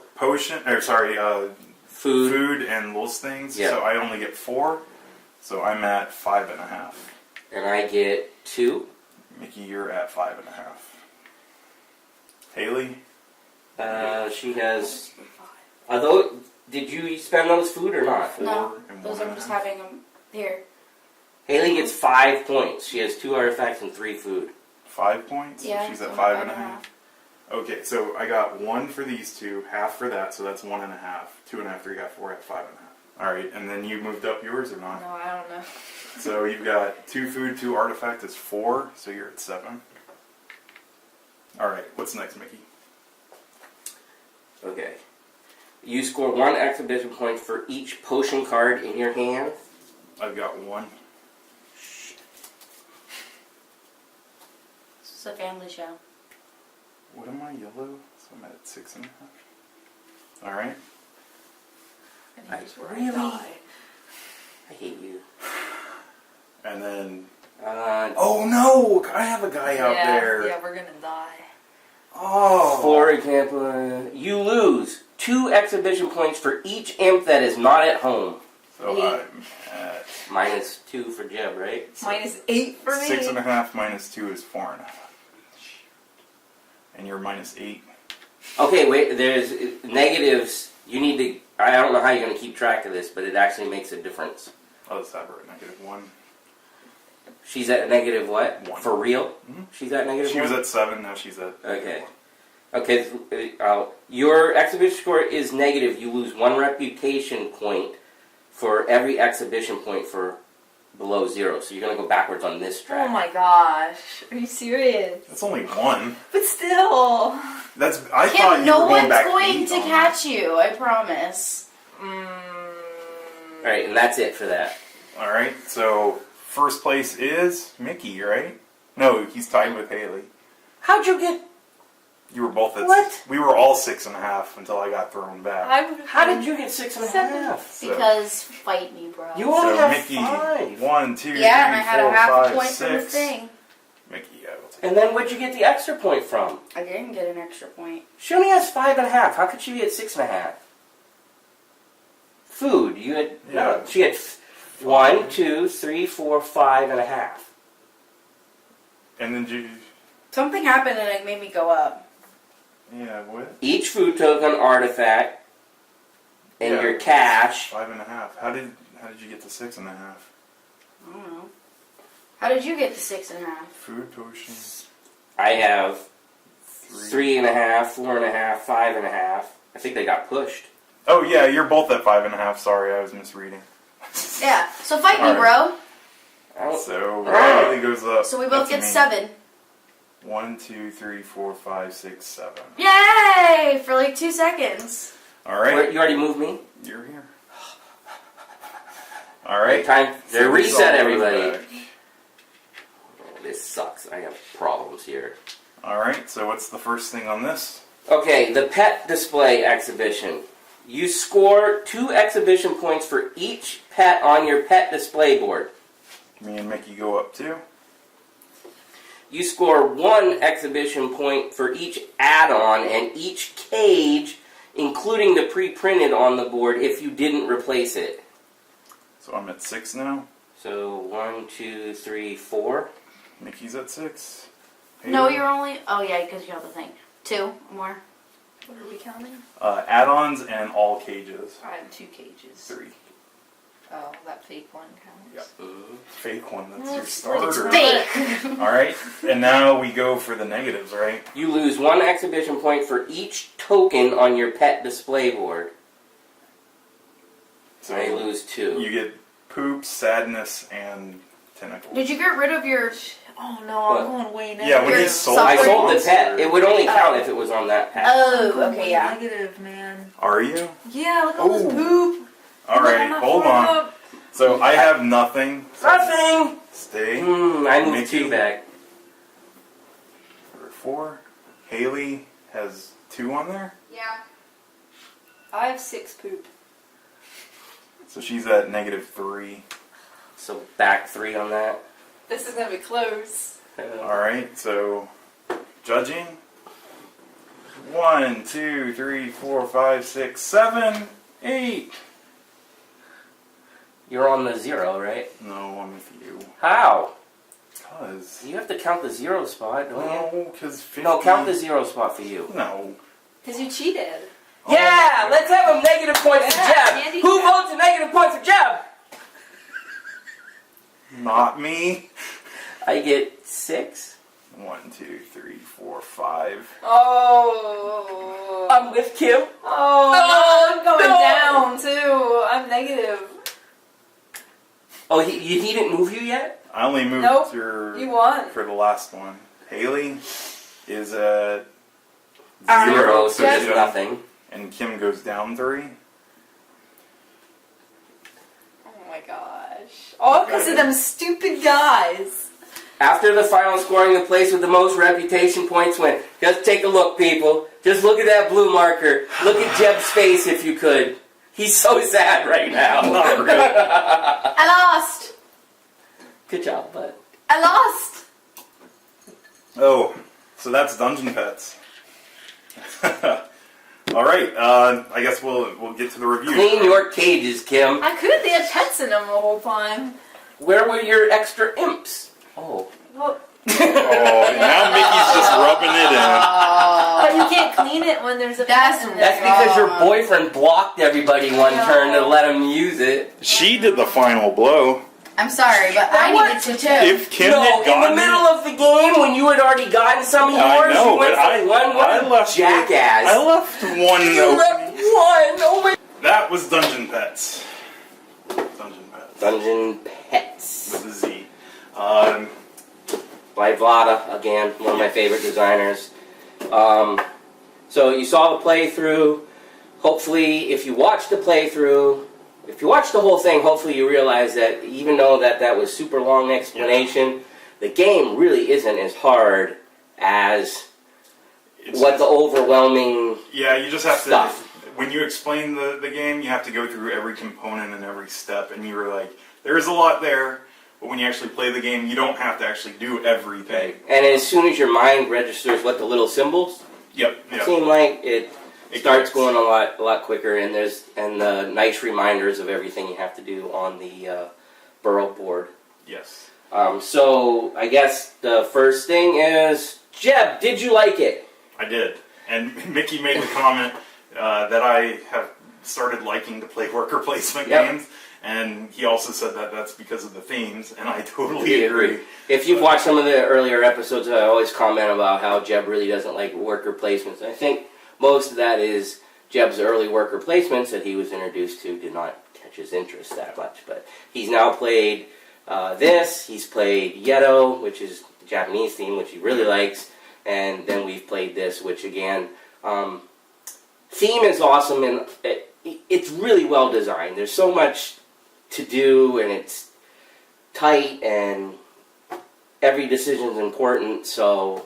Speaker 3: Food.
Speaker 1: food and those things.
Speaker 3: Yeah.
Speaker 1: So I only get 4. So I'm at 5.5.
Speaker 3: And I get 2.
Speaker 1: Mickey, you're at 5.5. Haley?
Speaker 3: She has. Did you spend those food or not?
Speaker 1: 4
Speaker 2: No,
Speaker 1: and
Speaker 2: those
Speaker 1: 1.5.
Speaker 2: I'm just having them here.
Speaker 3: Haley gets 5 points. She has 2 artifacts and 3 food.
Speaker 1: 5 points?
Speaker 2: Yeah,
Speaker 1: So she's at
Speaker 2: so
Speaker 1: 5.5. Okay, so I got 1 for these 2, half for that, so that's 1.5. 2.5, 3, got 4, at 5.5. Alright, and then you moved up yours or not?
Speaker 4: No, I don't know.
Speaker 1: So you've got 2 food, 2 artifact is 4, so you're at 7. Alright, what's next, Mickey?
Speaker 3: Okay. You score 1 exhibition point for each potion card in your hand.
Speaker 1: I've got 1.
Speaker 2: This is a family show.
Speaker 1: What am I, yellow? So I'm at 6.5. Alright.
Speaker 3: Really? I hate you.
Speaker 1: And then...
Speaker 3: Uh,
Speaker 1: oh no! I have a guy out there!
Speaker 4: Yeah, we're gonna die.
Speaker 1: Oh!
Speaker 3: For example, you lose 2 exhibition points for each imp that is not at home.
Speaker 1: So I'm at...
Speaker 3: -2 for Jeb, right?
Speaker 4: -8 for me.
Speaker 1: 6.5 minus 2 is 4.5. And you're -8.
Speaker 3: Okay, wait, there's negatives. You need to. I don't know how you're going to keep track of this, but it actually makes a difference.
Speaker 1: I'll just have her at -1.
Speaker 3: She's at negative what?
Speaker 1: 1.
Speaker 3: For real?
Speaker 1: Mhm.
Speaker 3: She's at negative
Speaker 1: She
Speaker 3: 1?
Speaker 1: was at 7, now she's at...
Speaker 3: Okay. Okay, your exhibition score is negative. You lose 1 reputation point for every exhibition point for below 0. So you're going to go backwards on this track.
Speaker 4: Oh my gosh. Are you serious?
Speaker 1: That's only 1.
Speaker 4: But still.
Speaker 1: That's... I
Speaker 2: Kim,
Speaker 1: thought you
Speaker 2: no
Speaker 1: were going
Speaker 2: one's
Speaker 1: back
Speaker 2: going
Speaker 1: 8
Speaker 2: to
Speaker 1: on
Speaker 2: catch you, I promise.
Speaker 3: Alright, and that's it for that.
Speaker 1: Alright, so first place is Mickey, right? No, he's tied with Haley.
Speaker 3: How'd you get...
Speaker 1: You were both at...
Speaker 3: What?
Speaker 1: We were all 6.5 until I got thrown back.
Speaker 3: How did you get 6.5?
Speaker 1: So-
Speaker 2: Because fight me, bro.
Speaker 3: You only have
Speaker 1: Mickey,
Speaker 3: 5.
Speaker 1: 1, 2,
Speaker 2: Yeah, and I
Speaker 1: 3,
Speaker 2: had
Speaker 1: 4,
Speaker 2: a half
Speaker 1: 5,
Speaker 2: a point from the
Speaker 1: 6.
Speaker 2: thing.
Speaker 1: Mickey, I will take
Speaker 3: And then where'd you get the extra point from?
Speaker 2: I didn't get an extra point.
Speaker 3: She only has 5.5. How could she be at 6.5? Food. You had no.
Speaker 1: Yeah.
Speaker 3: She had 1, 2, 3, 4, 5.5.
Speaker 1: And then you...
Speaker 2: Something happened and it made me go up.
Speaker 1: Yeah, what?
Speaker 3: Each food token artifact and
Speaker 1: Yeah.
Speaker 3: your cash.
Speaker 1: 5.5. How did you get to 6.5?
Speaker 2: I don't know. How did you get to 6.5?
Speaker 1: Food potions.
Speaker 3: I have
Speaker 1: 3.
Speaker 3: 3.5, 4.5, 5.5. I think they got pushed.
Speaker 1: Oh yeah, you're both at 5.5. Sorry, I was misreading.
Speaker 2: Yeah, so fight me,
Speaker 1: Alright.
Speaker 2: bro.
Speaker 3: I don't,
Speaker 1: So Riley goes up.
Speaker 2: So we both
Speaker 1: That's
Speaker 2: get
Speaker 1: me.
Speaker 2: 7.
Speaker 1: 1, 2, 3, 4, 5, 6, 7.
Speaker 2: Yay! For like 2 seconds.
Speaker 1: All right,
Speaker 3: you already moved me.
Speaker 1: you're here. All right,
Speaker 3: Time to
Speaker 1: So we
Speaker 3: reset,
Speaker 1: saw
Speaker 3: everybody.
Speaker 1: those back.
Speaker 3: Oh, this sucks. I have problems here.
Speaker 1: All right, so what's the first thing on this?
Speaker 3: Okay, the pet display exhibition. You score 2 exhibition points for each pet on your pet display board.
Speaker 1: Me and Mickey go up too.
Speaker 3: You score 1 exhibition point for each add-on and each cage, including the pre-printed on the board if you didn't replace it.
Speaker 1: So I'm at 6 now.
Speaker 3: So 1, 2, 3, 4.
Speaker 1: Mickey's at 6.
Speaker 2: No,
Speaker 1: Haley?
Speaker 2: you're only... Oh, yeah, because you have the thing. 2 more.
Speaker 4: What are we counting?
Speaker 1: Add-ons and all cages.
Speaker 4: I have 2 cages.
Speaker 1: 3.
Speaker 4: Oh, that fake one counts.
Speaker 1: Yep. Fake one. That's
Speaker 2: Well,
Speaker 1: your
Speaker 2: it's
Speaker 1: starter.
Speaker 2: fake.
Speaker 1: All right, and now we go for the negatives, right?
Speaker 3: You lose 1 exhibition point for each token on your pet display board.
Speaker 1: So
Speaker 3: I lose 2.
Speaker 1: you get poop, sadness, and tentacles.
Speaker 2: Did you get rid of your...
Speaker 4: Oh no,
Speaker 3: What?
Speaker 4: I'm going way negative.
Speaker 1: Yeah, when he
Speaker 2: Your
Speaker 1: sold,
Speaker 3: I
Speaker 2: suffering?
Speaker 3: sold the pet. It would only count if it was on that pet.
Speaker 2: Oh,
Speaker 4: I'm going
Speaker 2: okay, yeah.
Speaker 4: Negative, man.
Speaker 1: Are you?
Speaker 4: Yeah, look at all this
Speaker 1: Ooh.
Speaker 4: poop.
Speaker 1: All
Speaker 4: Look, I'm
Speaker 1: right,
Speaker 4: not
Speaker 1: hold
Speaker 4: filling
Speaker 1: on.
Speaker 4: up.
Speaker 1: So I have nothing.
Speaker 3: Nothing!
Speaker 1: Stay.
Speaker 3: I moved
Speaker 1: Mickey.
Speaker 3: 2 back.
Speaker 1: Number 4. Haley has 2 on there.
Speaker 2: Yeah.
Speaker 4: I have 6 poop.
Speaker 1: So she's at -3.
Speaker 3: So back 3 on that.
Speaker 4: This is gonna be close.
Speaker 1: Alright, so judging. 1, 2, 3, 4, 5, 6, 7, 8.
Speaker 3: You're on the 0, right?
Speaker 1: No, I'm with you.
Speaker 3: How?
Speaker 1: Because.
Speaker 3: You have to count the 0 spot, don't you?
Speaker 1: No, because 50.
Speaker 3: No, count the 0 spot for you.
Speaker 1: No.
Speaker 4: Because you cheated.
Speaker 3: Yeah, let's have a negative point for
Speaker 4: Yeah,
Speaker 3: Jeb.
Speaker 4: Andy.
Speaker 3: Who votes a negative point for Jeb?
Speaker 1: Not me.
Speaker 3: I get 6.
Speaker 1: 1, 2, 3, 4, 5.
Speaker 4: Oh.
Speaker 3: I'm with Kim.
Speaker 4: Oh, I'm going
Speaker 3: no.
Speaker 4: down too. I'm negative.
Speaker 3: Oh, he didn't move you yet?
Speaker 1: I only moved
Speaker 4: Nope,
Speaker 1: your
Speaker 4: you won.
Speaker 1: for the last one. Haley is at
Speaker 3: 0, so
Speaker 4: Yes.
Speaker 3: there's nothing.
Speaker 1: and Kim goes down 3.
Speaker 4: Oh my gosh. All because of them stupid guys.
Speaker 3: After the final scoring, the place with the most reputation points went. Just take a look, people. Just look at that blue marker. Look at Jeb's face if you could. He's so sad right now.
Speaker 1: Not really.
Speaker 2: I lost.
Speaker 3: Good job, bud.
Speaker 2: I lost.
Speaker 1: Oh, so that's Dungeon Pets. All right, I guess we'll get to the review.
Speaker 3: Clean your cages, Kim.
Speaker 4: I could. They had pets in them the whole time.
Speaker 3: Where were your extra imps? Oh.
Speaker 4: Well,
Speaker 1: Oh, now Mickey's just rubbing it in.
Speaker 4: but you can't clean it when there's a
Speaker 2: That's
Speaker 4: pet in
Speaker 3: That's
Speaker 4: there.
Speaker 3: because your boyfriend blocked everybody one turn to let him use it.
Speaker 1: She did the final blow.
Speaker 2: I'm sorry, but I needed to too.
Speaker 1: If Kim
Speaker 3: No,
Speaker 1: had
Speaker 3: in
Speaker 1: gotten
Speaker 3: the middle of the game when you had already gotten some of yours,
Speaker 1: I know,
Speaker 3: you went
Speaker 1: but
Speaker 3: for one. What a
Speaker 1: left
Speaker 3: jackass.
Speaker 1: I left one.
Speaker 3: You left one. Oh my.
Speaker 1: That was Dungeon Pets. Dungeon Pets
Speaker 3: Dungeon Pets.
Speaker 1: with a Z.
Speaker 3: By Vlada, again, one of my favorite designers. So you saw the playthrough. Hopefully, if you watched the playthrough, if you watched the whole thing, hopefully you realize that even though that was super long explanation, the game really isn't as hard as what the overwhelming
Speaker 1: Yeah, you just have
Speaker 3: stuff.
Speaker 1: to. When you explain the game, you have to go through every component and every step, and you were like, "There's a lot there." But when you actually play the game, you don't have to actually do everything.
Speaker 3: And as soon as your mind registers what the little symbols
Speaker 1: Yep.
Speaker 3: seem like, it starts
Speaker 1: clicks.
Speaker 3: going a lot quicker, and there's the nice reminders of everything you have to do on the Burrow board.
Speaker 1: Yes.
Speaker 3: So I guess the first thing is, Jeb, did you like it?
Speaker 1: I did. And Mickey made the comment that I have started liking to play worker placement
Speaker 3: Yep.
Speaker 1: games. And he also said that that's because of the themes, and I totally agree.
Speaker 3: If you've watched some of the earlier episodes, I always comment about how Jeb really doesn't like worker placements. I think most of that is Jeb's early worker placements that he was introduced to did not catch his interest that much. But he's now played this, he's played Yeto, which is the Japanese theme, which he really likes, and then we've played this, which again, theme is awesome, and it's really well designed. There's so much to do, and it's tight, and every decision is important. So,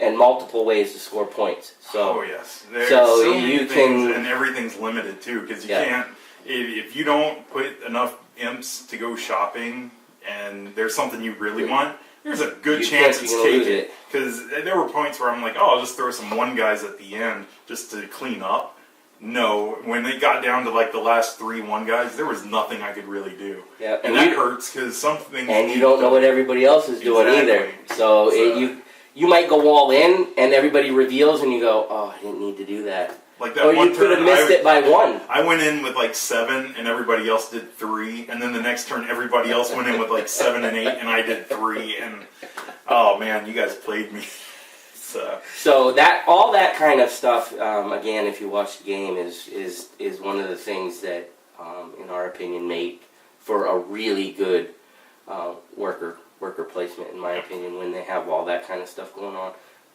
Speaker 3: and multiple ways to score points. So,
Speaker 1: Oh yes, there's
Speaker 3: so
Speaker 1: so many
Speaker 3: you
Speaker 1: things,
Speaker 3: can-
Speaker 1: and everything's limited too, because you
Speaker 3: Yeah.
Speaker 1: can't. If you don't put enough imps to go shopping, and there's something you really want, there's a good
Speaker 3: You
Speaker 1: chance
Speaker 3: can't-
Speaker 1: it's
Speaker 3: you're gonna lose
Speaker 1: taken.
Speaker 3: it.
Speaker 1: Because there were points where I'm like, oh, I'll just throw some one guys at the end just to clean up. No, when it got down to like the last 3 one guys, there was nothing I could really do.
Speaker 3: yeah,
Speaker 1: And that hurts because something.
Speaker 3: and you don't know what everybody else is doing either.
Speaker 1: Exactly.
Speaker 3: So,
Speaker 1: So-
Speaker 3: you might go all in, and everybody reveals, and you go, oh, I didn't need to do that.
Speaker 1: Like that
Speaker 3: Or
Speaker 1: one
Speaker 3: you could have
Speaker 1: turn,
Speaker 3: missed it by 1.
Speaker 1: I went in with like 7, and everybody else did 3, and then the next turn, everybody else went in with like 7 and 8, and I did 3, and oh man, you guys played me.
Speaker 3: So that all that kind of stuff, again, if you watch the game, is one of the things that, in our opinion, make for a really good worker placement, in my opinion, when they have all that kind of stuff going on.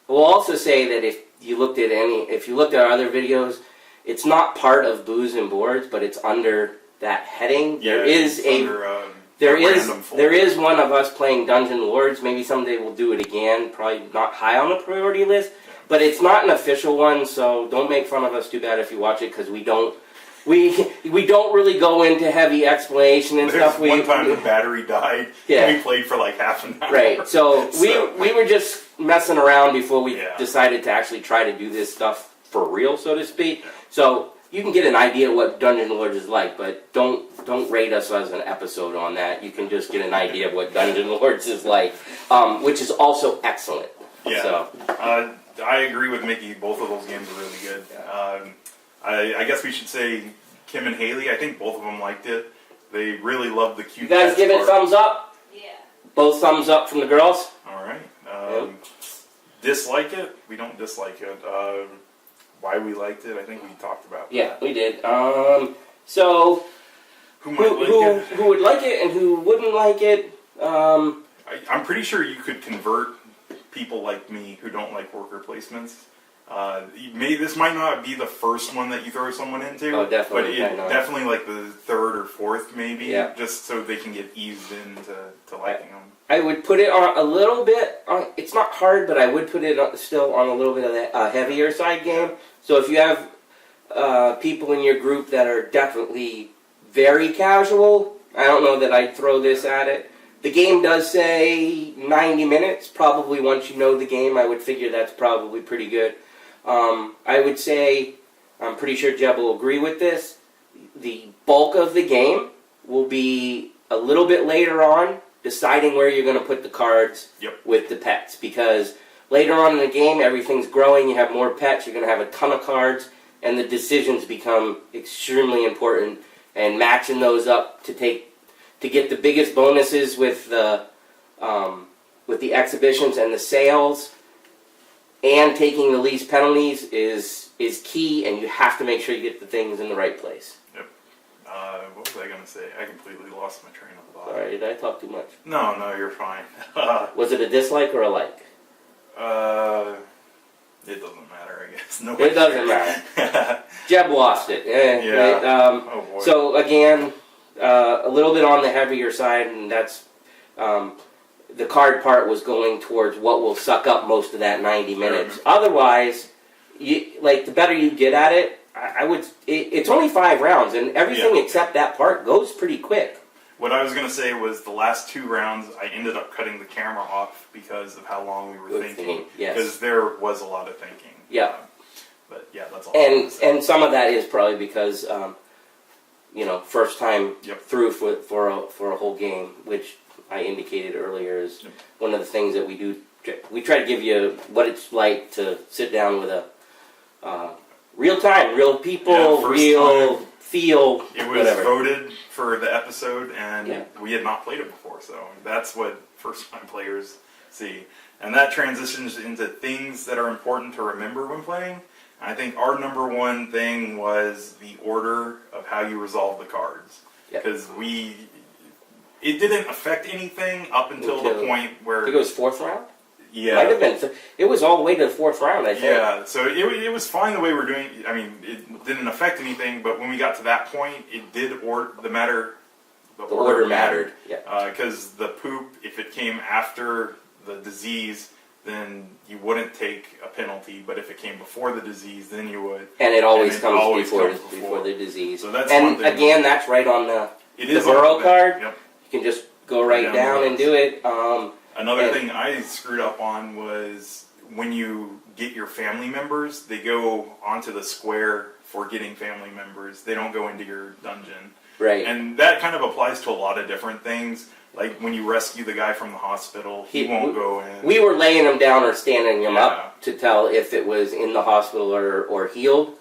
Speaker 3: We'll also say that if you looked at our other videos, it's not part of Booze and Boards, but it's under that heading.
Speaker 1: Yeah,
Speaker 3: There is
Speaker 1: it's
Speaker 3: a
Speaker 1: under,
Speaker 3: There
Speaker 1: a
Speaker 3: is
Speaker 1: random folder.
Speaker 3: there is one of us playing Dungeon Lords. Maybe someday we'll do it again. Probably not high on the priority list, but it's not an official one. So don't make fun of us too bad if you watch it, because we don't really go into heavy explanation and stuff.
Speaker 1: One time the battery died.
Speaker 3: Yeah.
Speaker 1: And we played for like half an hour.
Speaker 3: Right. So we were just messing around before we
Speaker 1: Yeah.
Speaker 3: decided to actually try to do this stuff for real, so to speak. So you can get an idea what Dungeon Lords is like, but don't rate us as an episode on that. You can just get an idea of what Dungeon Lords is like, which is also excellent.
Speaker 1: Yeah.
Speaker 3: So.
Speaker 1: I agree with Mickey. Both of those games are really good. I guess we should say Kim and Haley. I think both of them liked it. They really loved the cute.
Speaker 3: You guys give it
Speaker 1: part.
Speaker 3: thumbs up?
Speaker 4: Yeah.
Speaker 3: Both thumbs up from the girls?
Speaker 1: All right. Dislike it? We don't dislike it. Why we liked it? I think we talked about that.
Speaker 3: Yeah, we did. So
Speaker 1: Who might like it?
Speaker 3: who would like it and who wouldn't like it?
Speaker 1: I'm pretty sure you could convert people like me who don't like worker placements. This might not be the first one that you throw someone into.
Speaker 3: Oh, definitely.
Speaker 1: But definitely like the third or fourth, maybe.
Speaker 3: Yeah.
Speaker 1: Just so they can get eased into liking them.
Speaker 3: I would put it on a little bit. It's not hard, but I would put it still on a little bit of the heavier side game. So if you have people in your group that are definitely very casual, I don't know that I'd throw this at it. The game does say 90 minutes. Probably once you know the game, I would figure that's probably pretty good. I would say, I'm pretty sure Jeb will agree with this, the bulk of the game will be a little bit later on, deciding where you're going to put the cards with the pets. Because later on in the game, everything's growing, you have more pets, you're going to have a ton of cards, and the decisions become extremely important. And matching those up to get the biggest bonuses with the exhibitions and the sales, and taking the least penalties is key, and you have to make sure you get the things in the right place.
Speaker 1: Yep. What was I going to say? I completely lost my train of thought.
Speaker 3: Sorry, did I talk too much?
Speaker 1: No, you're fine.
Speaker 3: Was it a dislike or a like?
Speaker 1: It doesn't matter, I guess.
Speaker 3: It doesn't matter. Jeb lost it.
Speaker 1: Yeah.
Speaker 3: Right?
Speaker 1: Oh boy.
Speaker 3: So again, a little bit on the heavier side, and that's the card part was going towards what will suck up most of that 90 minutes. Otherwise, the better you get at it, it's only 5 rounds, and everything except that part goes pretty quick.
Speaker 1: What I was going to say was the last 2 rounds, I ended up cutting the camera off because of how long we were thinking.
Speaker 3: Yes.
Speaker 1: Because there was a lot of thinking.
Speaker 3: Yeah.
Speaker 1: But yeah, that's all.
Speaker 3: And some of that is probably because, first time through for a whole game, which I indicated earlier is one of the things that we do. We try to give you what it's like to sit down with a real time, real people, real
Speaker 1: time.
Speaker 3: Feel.
Speaker 1: It was voted for the episode, and we had not played it before, so that's what first-time players see. And that transitions into things that are important to remember when playing. I think our number one thing was the order of how you resolve the cards, because it didn't affect anything up until the point where
Speaker 3: I think it was 4th round.
Speaker 1: Yeah,
Speaker 3: might have been. It was all the way to the 4th round, I think.
Speaker 1: Yeah, so it was fine the way we're doing. I mean, it didn't affect anything, but when we got to that point, it did the order mattered.
Speaker 3: Yeah,
Speaker 1: because the poop, if it came after the disease, then you wouldn't take a penalty. But if it came before the disease, then you would.
Speaker 3: And it always comes before the disease.
Speaker 1: So that's
Speaker 3: and
Speaker 1: one thing.
Speaker 3: Again, that's right on the burrow card.
Speaker 1: Yep.
Speaker 3: You can just go right down and do it.
Speaker 1: Another thing I screwed up on was when you get your family members, they go onto the square for getting family members. They don't go into your dungeon.
Speaker 3: Right.
Speaker 1: And that kind of applies to a lot of different things. Like when you rescue the guy from the hospital, he won't go in. We
Speaker 3: were laying him down or standing him up to tell if it was in the hospital or healed.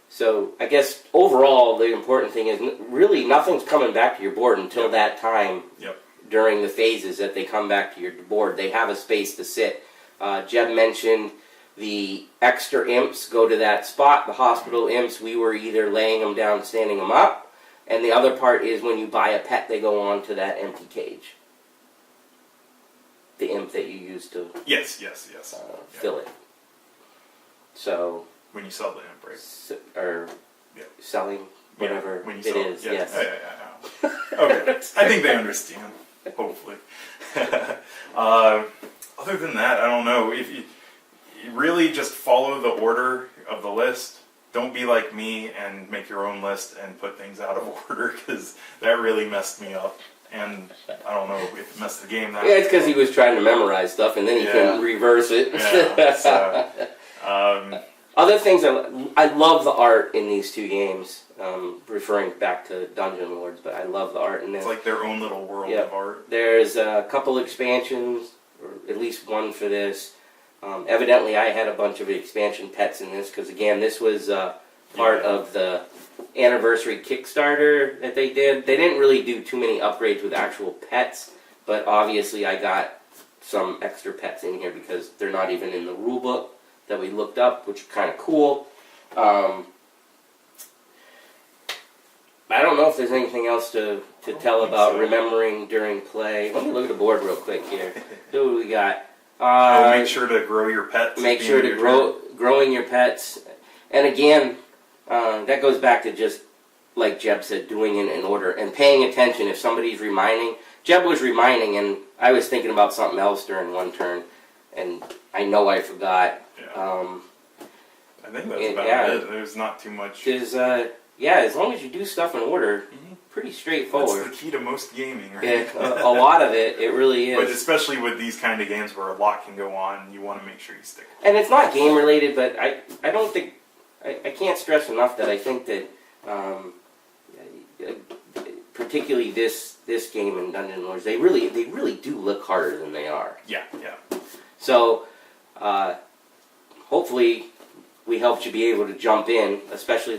Speaker 3: So I guess overall the important thing is really nothing's coming back to your board until that time.
Speaker 1: Yep.
Speaker 3: During the phases that they come back to your board. They have a space to sit. Jeb mentioned the extra imps go to that spot. The hospital imps, we were either laying them down, standing them up. And the other part is when you buy a pet, they go on to that empty cage. The imp that you use to fill it. So
Speaker 1: when you sell the imp, right?
Speaker 3: Or selling whatever
Speaker 1: when you
Speaker 3: it is.
Speaker 1: Yes. Okay, I think they understand. Hopefully. Other than that, I don't know. If you really just follow the order of the list, don't be like me and make your own list and put things out of order, because that really messed me up. And I don't know if it messed the game that
Speaker 3: Yeah, it's because he was trying to memorize stuff and then he couldn't reverse it.
Speaker 1: Yeah, so,
Speaker 3: other things, I love the art in these two games. Referring back to Dungeon Lords, but I love the art in this.
Speaker 1: it's like their own little world of art.
Speaker 3: There's a couple expansions, or at least one for this. Evidently, I had a bunch of expansion pets in this, because again, this was part of the anniversary Kickstarter that they did. They didn't really do too many upgrades with actual pets, but obviously I got some extra pets in here because they're not even in the rule book that we looked up, which is kind of cool. I don't know if there's anything else to tell about remembering during play. Let me look at the board real quick here. See what we got.
Speaker 1: Make sure to grow your pets.
Speaker 3: Make sure to growing your pets. And again, that goes back to just, like Jeb said, doing it in order and paying attention if somebody's reminding. Jeb was reminding, and I was thinking about something else during one turn, and I know I forgot.
Speaker 1: Yeah. I think that's about it. There's not too much.
Speaker 3: As long as you do stuff in order, pretty straightforward.
Speaker 1: That's the key to most gaming, right?
Speaker 3: Yeah, a lot of it really is.
Speaker 1: But especially with these kind of games where a lot can go on, you want to make sure you stick with it.
Speaker 3: And it's not game related, but I don't think, I can't stress enough that I think that, particularly this game in Dungeon Lords, they really do look harder than they are.
Speaker 1: Yeah.
Speaker 3: So, hopefully we helped you be able to jump in, especially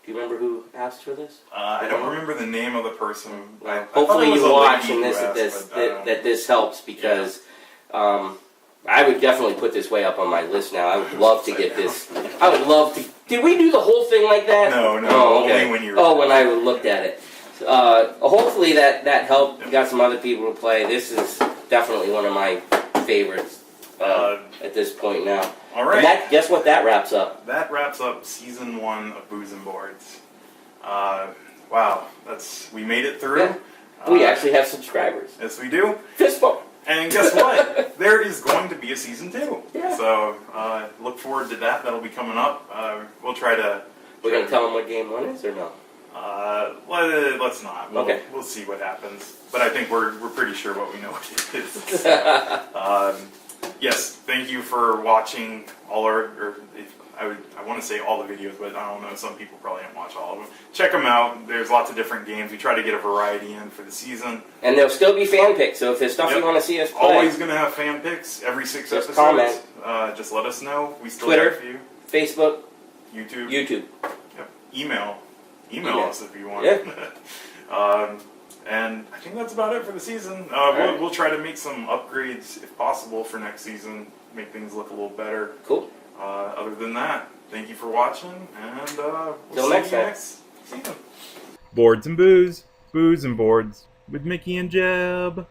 Speaker 3: do you remember who asked for this?
Speaker 1: I don't remember the name of the person.
Speaker 3: Hopefully you watch and that this helps, because I would definitely put this way up on my list now. I would love to get this. I would love to. Did we do the whole thing like that?
Speaker 1: No.
Speaker 3: Oh, okay.
Speaker 1: Only when you.
Speaker 3: When I looked at it. Hopefully that helped. We got some other people to play. This is definitely one of my favorites at this point now.
Speaker 1: All right.
Speaker 3: And guess what that wraps up?
Speaker 1: That wraps up season 1 of Booze and Boards. Wow, we made it through.
Speaker 3: Yeah. We actually have subscribers.
Speaker 1: Yes, we do.
Speaker 3: Fist bump.
Speaker 1: And guess what? There is going to be a season 2.
Speaker 3: Yeah.
Speaker 1: So look forward to that. That'll be coming up. We'll try to.
Speaker 3: We're gonna tell them what game 1 is, or no?
Speaker 1: Let's not.
Speaker 3: Okay.
Speaker 1: We'll see what happens. But I think we're pretty sure what we know what it is. Yes, thank you for watching all I want to say all the videos, but I don't know, some people probably don't watch all of them. Check them out. There's lots of different games. We try to get a variety in for the season.
Speaker 3: And there'll still be fan picks, so if there's stuff you want to see us play.
Speaker 1: Always going to have fan picks every 6 episodes.
Speaker 3: Comment.
Speaker 1: Just let us know. We still
Speaker 3: Twitter,
Speaker 1: have a few.
Speaker 3: Facebook,
Speaker 1: YouTube. Yep. Email us if you want.
Speaker 3: Yeah.
Speaker 1: And I think that's about it for the season. We'll try to make some upgrades if possible for next season, make things look a little better.
Speaker 3: Cool.
Speaker 1: Other than that, thank you for watching, and we'll
Speaker 3: Till
Speaker 1: see
Speaker 3: next
Speaker 1: you
Speaker 3: time.
Speaker 1: next season. Boards and Booze, Booze and Boards with Mickey and Jeb.